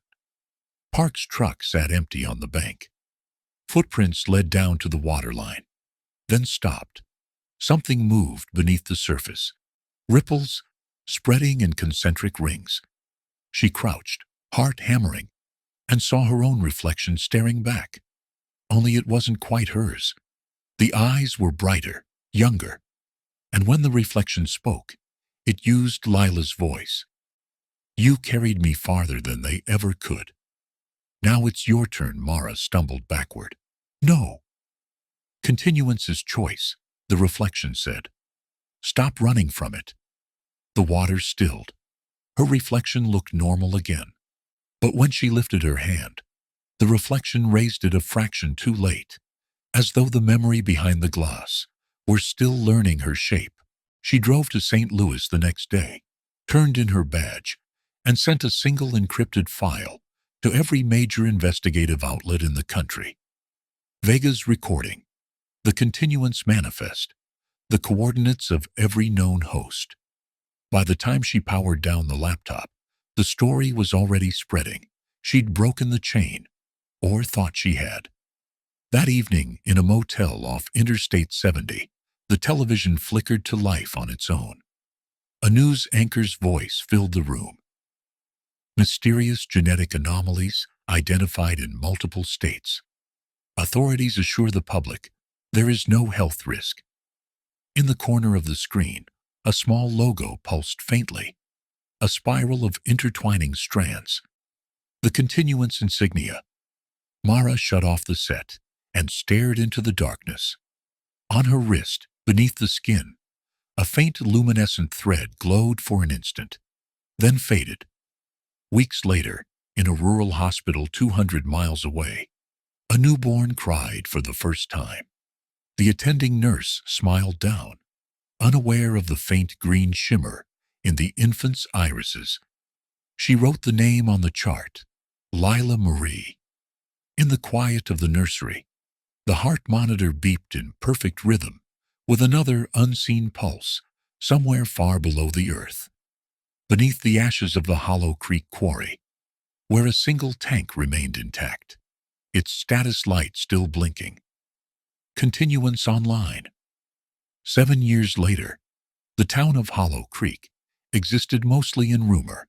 Park's truck sat empty on the bank. Footprints led down to the waterline, then stopped. Something moved beneath the surface. Ripples, spreading in concentric rings. She crouched, heart hammering, and saw her own reflection staring back. Only it wasn't quite hers. The eyes were brighter, younger, and when the reflection spoke, it used Lila's voice. You carried me farther than they ever could. Now it's your turn, Mara stumbled backward. No. Continuance's choice, the reflection said. Stop running from it. The water stilled. Her reflection looked normal again. But when she lifted her hand, the reflection raised it a fraction too late, as though the memory behind the glass were still learning her shape. She drove to St. Louis the next day, turned in her badge, and sent a single encrypted file to every major investigative outlet in the country. Vega's recording, the continuance manifest, the coordinates of every known host. By the time she powered down the laptop, the story was already spreading. She'd broken the chain, or thought she had. That evening, in a motel off Interstate 70, the television flickered to life on its own. A news anchor's voice filled the room. Mysterious genetic anomalies identified in multiple states. Authorities assure the public there is no health risk. In the corner of the screen, a small logo pulsed faintly, a spiral of intertwining strands. The continuance insignia. Mara shut off the set and stared into the darkness. On her wrist, beneath the skin, a faint luminescent thread glowed for an instant, then faded. Weeks later, in a rural hospital 200 miles away. A newborn cried for the first time. The attending nurse smiled down, unaware of the faint green shimmer in the infant's irises. She wrote the name on the chart, Lila Marie. In the quiet of the nursery, the heart monitor beeped in perfect rhythm with another unseen pulse somewhere far below the earth, beneath the ashes of the Hollow Creek quarry, where a single tank remained intact, its status light still blinking. Continuance online. 7 years later, the town of Hollow Creek existed mostly in rumor.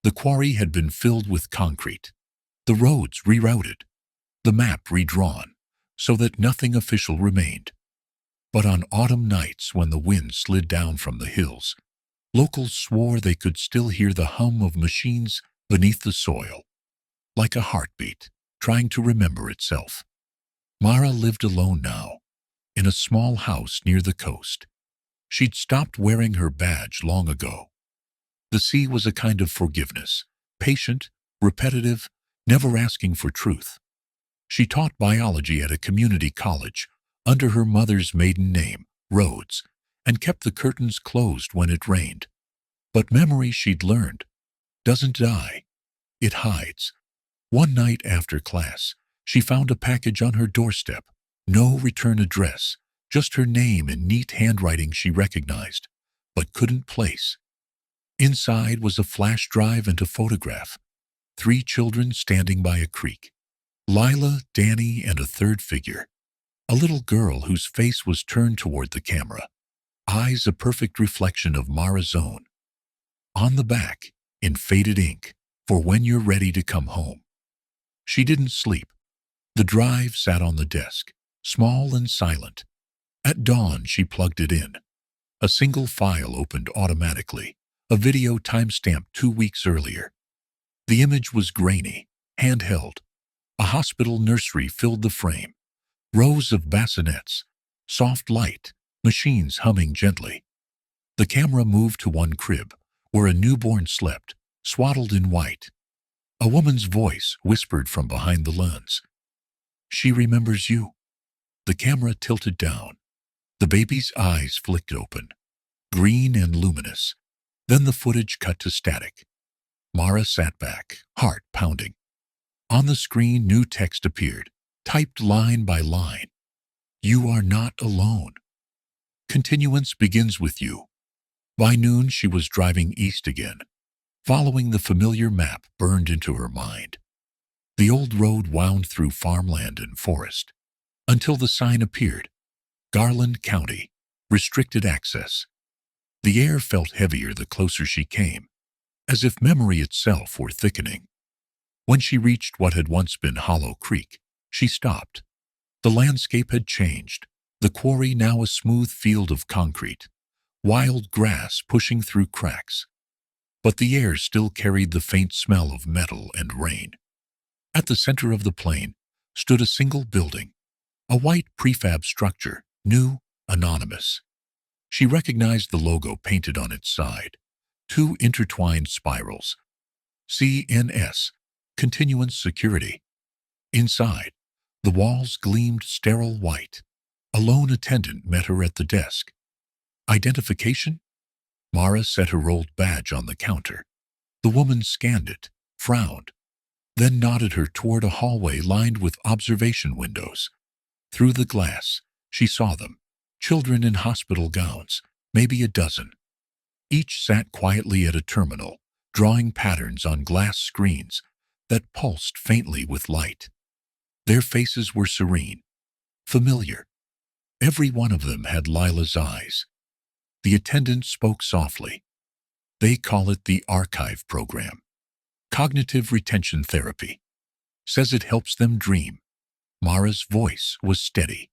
The quarry had been filled with concrete, the roads rerouted, the map redrawn, so that nothing official remained. But on autumn nights when the wind slid down from the hills, locals swore they could still hear the hum of machines beneath the soil, like a heartbeat trying to remember itself. Mara lived alone now, in a small house near the coast. She'd stopped wearing her badge long ago. The sea was a kind of forgiveness, patient, repetitive, never asking for truth. She taught biology at a community college under her mother's maiden name, Rhodes, and kept the curtains closed when it rained. But memory, she'd learned, doesn't die. It hides. One night after class, she found a package on her doorstep. No return address, just her name in neat handwriting she recognized, but couldn't place. Inside was a flash drive and a photograph. 3 children standing by a creek. Lila, Danny, and a third figure. A little girl whose face was turned toward the camera, eyes a perfect reflection of Mara's own. On the back, in faded ink, for when you're ready to come home. She didn't sleep. The drive sat on the desk, small and silent. At dawn, she plugged it in. A single file opened automatically, a video timestamped 2 weeks earlier. The image was grainy, handheld. A hospital nursery filled the frame. Rows of bassinets, soft light, machines humming gently. The camera moved to one crib, where a newborn slept, swaddled in white. A woman's voice whispered from behind the lens. "She remembers you." The camera tilted down. The baby's eyes flicked open, green and luminous. Then the footage cut to static. Mara sat back, heart pounding. On the screen, new text appeared, typed line by line. "You are not alone. Continuance begins with you." By noon, she was driving east again, following the familiar map burned into her mind. The old road wound through farmland and forest, until the sign appeared, Garland County, restricted access. The air felt heavier the closer she came, as if memory itself were thickening. When she reached what had once been Hollow Creek, she stopped. The landscape had changed, the quarry now a smooth field of concrete, wild grass pushing through cracks. But the air still carried the faint smell of metal and rain. At the center of the plain stood a single building, a white prefab structure, new, anonymous. She recognized the logo painted on its side, 2 intertwined spirals. CNS, Continuance Security. Inside, the walls gleamed sterile white. A lone attendant met her at the desk. Identification? Mara set her old badge on the counter. The woman scanned it, frowned, then nodded her toward a hallway lined with observation windows. Through the glass, she saw them, children in hospital gowns, maybe a dozen. Each sat quietly at a terminal, drawing patterns on glass screens that pulsed faintly with light. Their faces were serene, familiar. Every one of them had Lila's eyes. The attendant spoke softly. "They call it the archive program. Cognitive retention therapy. Says it helps them dream." Mara's voice was steady.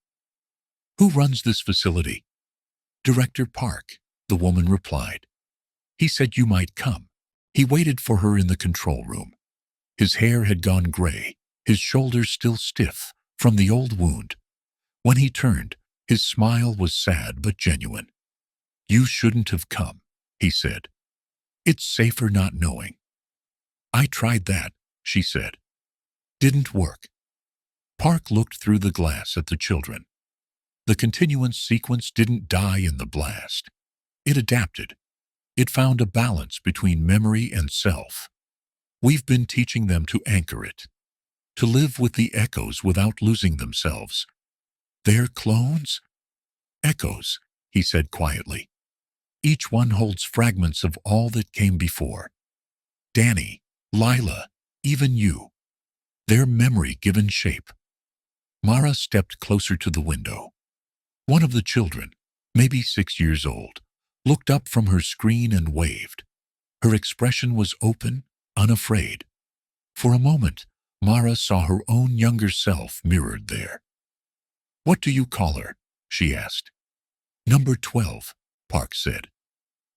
"Who runs this facility?" "Director Park," the woman replied. "He said you might come." He waited for her in the control room. His hair had gone gray, his shoulders still stiff from the old wound. When he turned, his smile was sad but genuine. "You shouldn't have come," he said. "It's safer not knowing." "I tried that," she said. Didn't work. Park looked through the glass at the children. The continuance sequence didn't die in the blast. It adapted. It found a balance between memory and self. We've been teaching them to anchor it, to live with the echoes without losing themselves. They're clones? Echoes, he said quietly. Each one holds fragments of all that came before. Danny, Lila, even you. Their memory given shape. Mara stepped closer to the window. One of the children, maybe 6 years old, looked up from her screen and waved. Her expression was open, unafraid. For a moment, Mara saw her own younger self mirrored there. What do you call her? She asked. Number 12, Park said.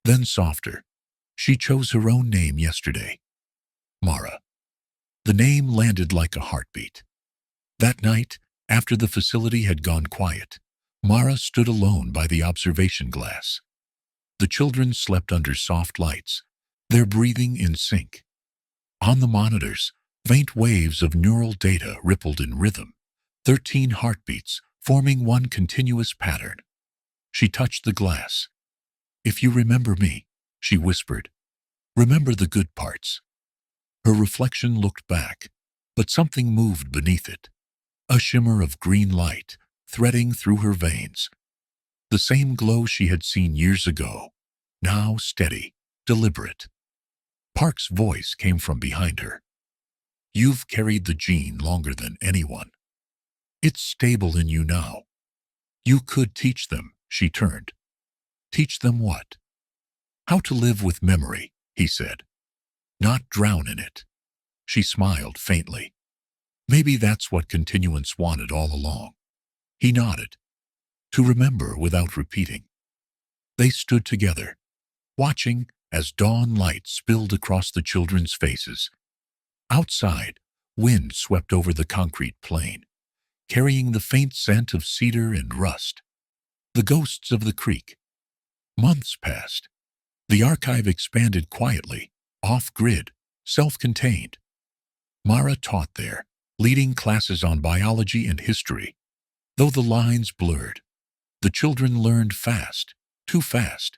Then softer. She chose her own name yesterday. Mara. The name landed like a heartbeat. That night, after the facility had gone quiet, Mara stood alone by the observation glass. The children slept under soft lights, their breathing in sync. On the monitors, faint waves of neural data rippled in rhythm, 13 heartbeats forming one continuous pattern. She touched the glass. If you remember me, she whispered, remember the good parts. Her reflection looked back, but something moved beneath it. A shimmer of green light threading through her veins. The same glow she had seen years ago, now steady, deliberate. Park's voice came from behind her. You've carried the gene longer than anyone. It's stable in you now. You could teach them, she turned. Teach them what? How to live with memory, he said. Not drown in it. She smiled faintly. Maybe that's what continuance wanted all along. He nodded. To remember without repeating. They stood together, watching as dawn light spilled across the children's faces. Outside, wind swept over the concrete plain, carrying the faint scent of cedar and rust. The ghosts of the creek. Months passed. The archive expanded quietly, off-grid, self-contained. Mara taught there, leading classes on biology and history. Though the lines blurred, the children learned fast, too fast,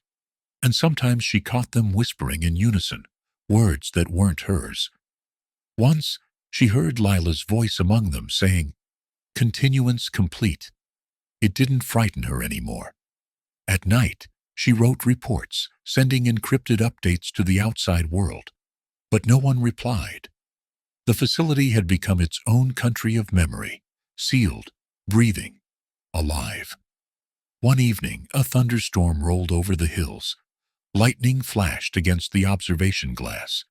and sometimes she caught them whispering in unison, words that weren't hers. Once, she heard Lila's voice among them saying, continuance complete. It didn't frighten her anymore. At night, she wrote reports, sending encrypted updates to the outside world. But no one replied. The facility had become its own country of memory, sealed, breathing, alive. One evening, a thunderstorm rolled over the hills. Lightning flashed against the observation glass,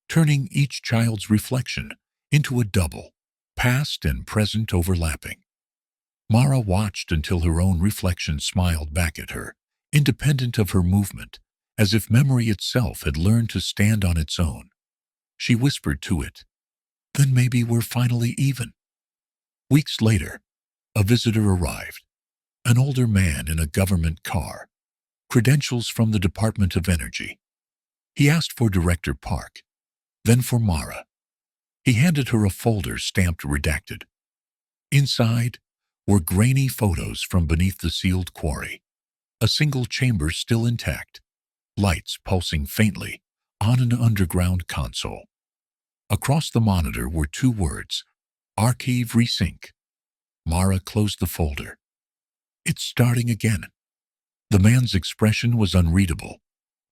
turning each child's reflection into a double, past and present overlapping. Mara watched until her own reflection smiled back at her, independent of her movement, as if memory itself had learned to stand on its own. She whispered to it, then maybe we're finally even. Weeks later, a visitor arrived, an older man in a government car, credentials from the Department of Energy. He asked for Director Park, then for Mara. He handed her a folder stamped redacted. Inside were grainy photos from beneath the sealed quarry, a single chamber still intact, lights pulsing faintly on an underground console. Across the monitor were 2 words, Archive Resync. Mara closed the folder. It's starting again. The man's expression was unreadable.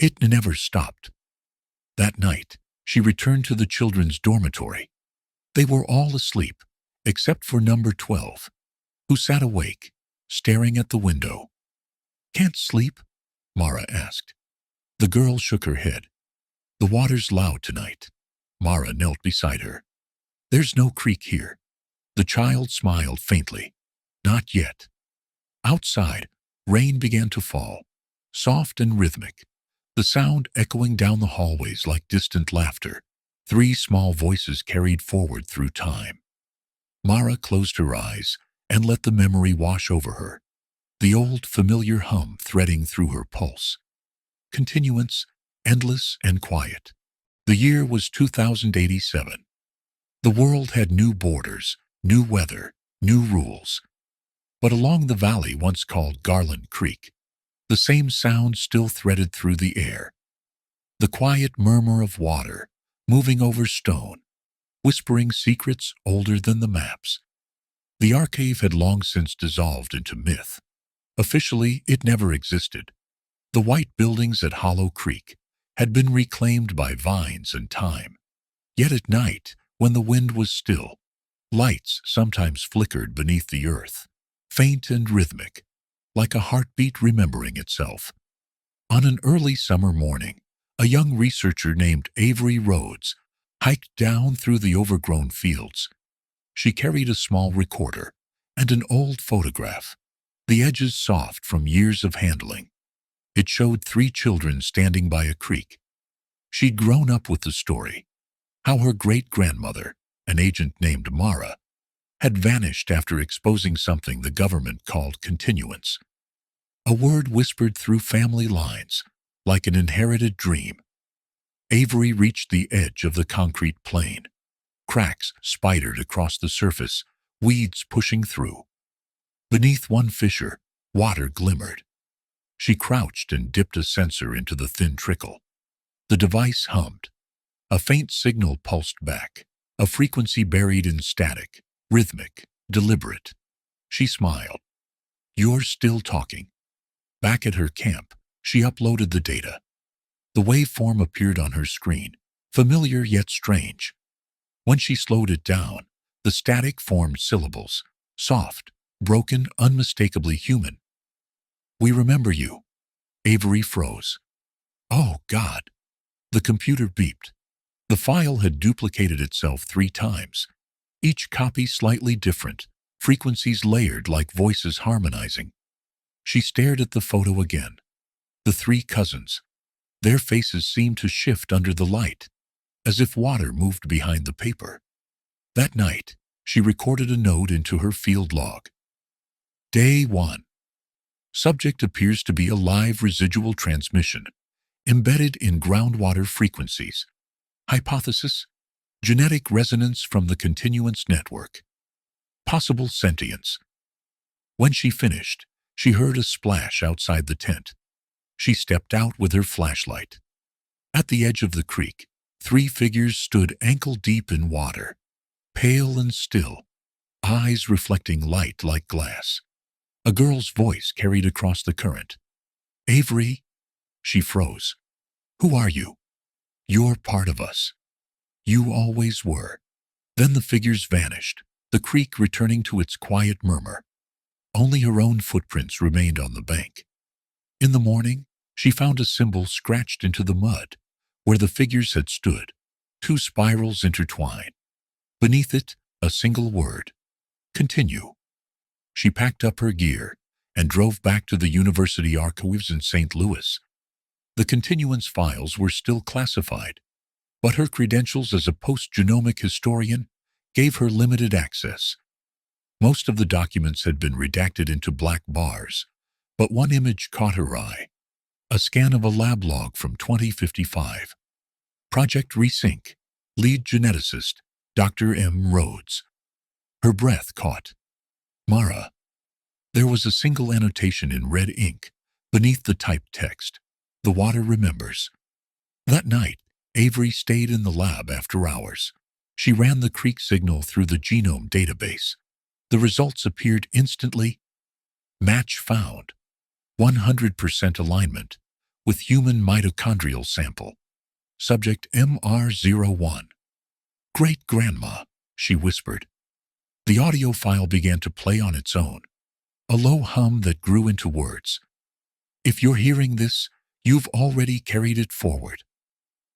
It never stopped. That night, she returned to the children's dormitory. They were all asleep, except for number 12, who sat awake, staring at the window. Can't sleep? Mara asked. The girl shook her head. The water's loud tonight. Mara knelt beside her. There's no creek here. The child smiled faintly. Not yet. Outside, rain began to fall, soft and rhythmic, the sound echoing down the hallways like distant laughter. 3 small voices carried forward through time. Mara closed her eyes and let the memory wash over her, the old familiar hum threading through her pulse. Continuance, endless and quiet. The year was 2087. The world had new borders, new weather, new rules. But along the valley once called Garland Creek, the same sound still threaded through the air. The quiet murmur of water, moving over stone, whispering secrets older than the maps. The archive had long since dissolved into myth. Officially, it never existed. The white buildings at Hollow Creek had been reclaimed by vines and time. Yet at night, when the wind was still, lights sometimes flickered beneath the earth, faint and rhythmic, like a heartbeat remembering itself. On an early summer morning, a young researcher named Avery Rhodes hiked down through the overgrown fields. She carried a small recorder and an old photograph, the edges soft from years of handling. It showed 3 children standing by a creek. She'd grown up with the story, how her great-grandmother, an agent named Mara, had vanished after exposing something the government called continuance. A word whispered through family lines, like an inherited dream. Avery reached the edge of the concrete plain. Cracks spidered across the surface, weeds pushing through. Beneath one fissure, water glimmered. She crouched and dipped a sensor into the thin trickle. The device hummed. A faint signal pulsed back, a frequency buried in static, rhythmic, deliberate. She smiled. "You're still talking." Back at her camp, she uploaded the data. The waveform appeared on her screen, familiar yet strange. When she slowed it down, the static formed syllables, soft, broken, unmistakably human. "We remember you." Avery froze. "Oh, God." The computer beeped. The file had duplicated itself 3 times, each copy slightly different, frequencies layered like voices harmonizing. She stared at the photo again. The 3 cousins. Their faces seemed to shift under the light, as if water moved behind the paper. That night, she recorded a note into her field log. Day 1. Subject appears to be a live residual transmission, embedded in groundwater frequencies. Hypothesis: genetic resonance from the continuance network. Possible sentience. When she finished, she heard a splash outside the tent. She stepped out with her flashlight. At the edge of the creek, 3 figures stood ankle-deep in water, pale and still, eyes reflecting light like glass. A girl's voice carried across the current. "Avery." She froze. "Who are you?" "You're part of us. You always were." Then the figures vanished, the creek returning to its quiet murmur. Only her own footprints remained on the bank. In the morning, she found a symbol scratched into the mud, where the figures had stood, 2 spirals intertwined. Beneath it, a single word: continue. She packed up her gear and drove back to the university archives in St. Louis. The continuance files were still classified, but her credentials as a post-genomic historian gave her limited access. Most of the documents had been redacted into black bars, but one image caught her eye: a scan of a lab log from 2055. Project Resync, lead geneticist, Dr. M. Rhodes. Her breath caught. Mara. There was a single annotation in red ink beneath the typed text: "The water remembers." That night, Avery stayed in the lab after hours. She ran the creek signal through the genome database. The results appeared instantly. Match found. 100% alignment with human mitochondrial sample. Subject MR01. "Great-grandma," she whispered. The audio file began to play on its own, a low hum that grew into words. "If you're hearing this, you've already carried it forward.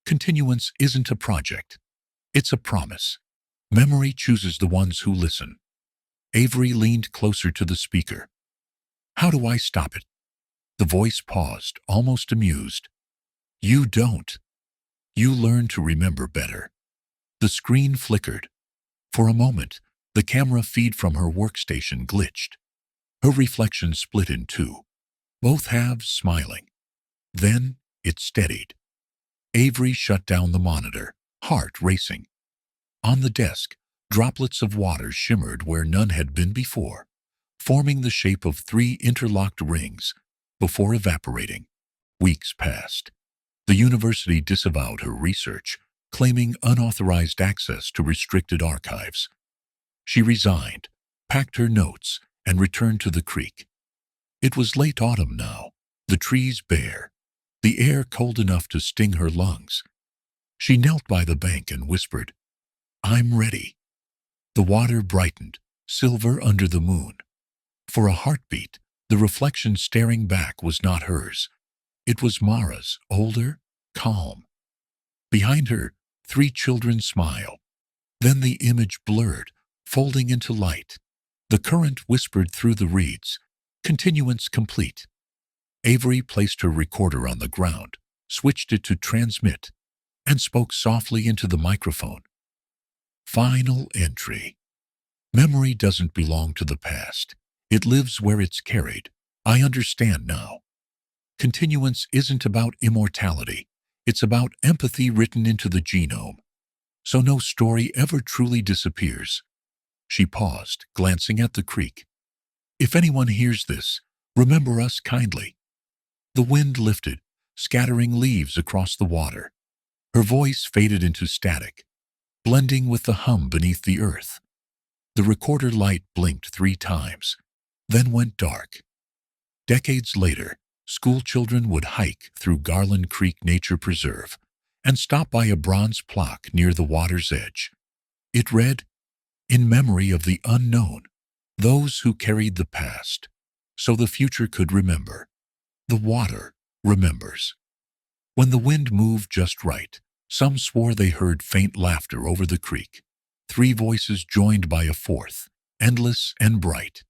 Continuance isn't a project. It's a promise. Memory chooses the ones who listen." Avery leaned closer to the speaker. "How do I stop it?" The voice paused, almost amused. "You don't. You learn to remember better." The screen flickered. For a moment, the camera feed from her workstation glitched. Her reflection split in 2, both halves smiling. Then it steadied. Avery shut down the monitor, heart racing. On the desk, droplets of water shimmered where none had been before, forming the shape of 3 interlocked rings before evaporating. Weeks passed. The university disavowed her research, claiming unauthorized access to restricted archives. She resigned, packed her notes, and returned to the creek. It was late autumn now, the trees bare, the air cold enough to sting her lungs. She knelt by the bank and whispered, "I'm ready." The water brightened, silver under the moon. For a heartbeat, the reflection staring back was not hers. It was Mara's, older, calm. Behind her, 3 children smiled. Then the image blurred, folding into light. The current whispered through the reeds, "Continuance complete." Avery placed her recorder on the ground, switched it to transmit, and spoke softly into the microphone. Final entry. Memory doesn't belong to the past. It lives where it's carried. I understand now. Continuance isn't about immortality. It's about empathy written into the genome. So no story ever truly disappears. She paused, glancing at the creek. If anyone hears this, remember us kindly. The wind lifted, scattering leaves across the water. Her voice faded into static, blending with the hum beneath the earth. The recorder light blinked 3 times, then went dark. Decades later, school children would hike through Garland Creek Nature Preserve and stop by a bronze plaque near the water's edge. It read, "In memory of the unknown, those who carried the past, so the future could remember. The water remembers." When the wind moved just right, some swore they heard faint laughter over the creek. 3 voices joined by a 4th, endless and bright.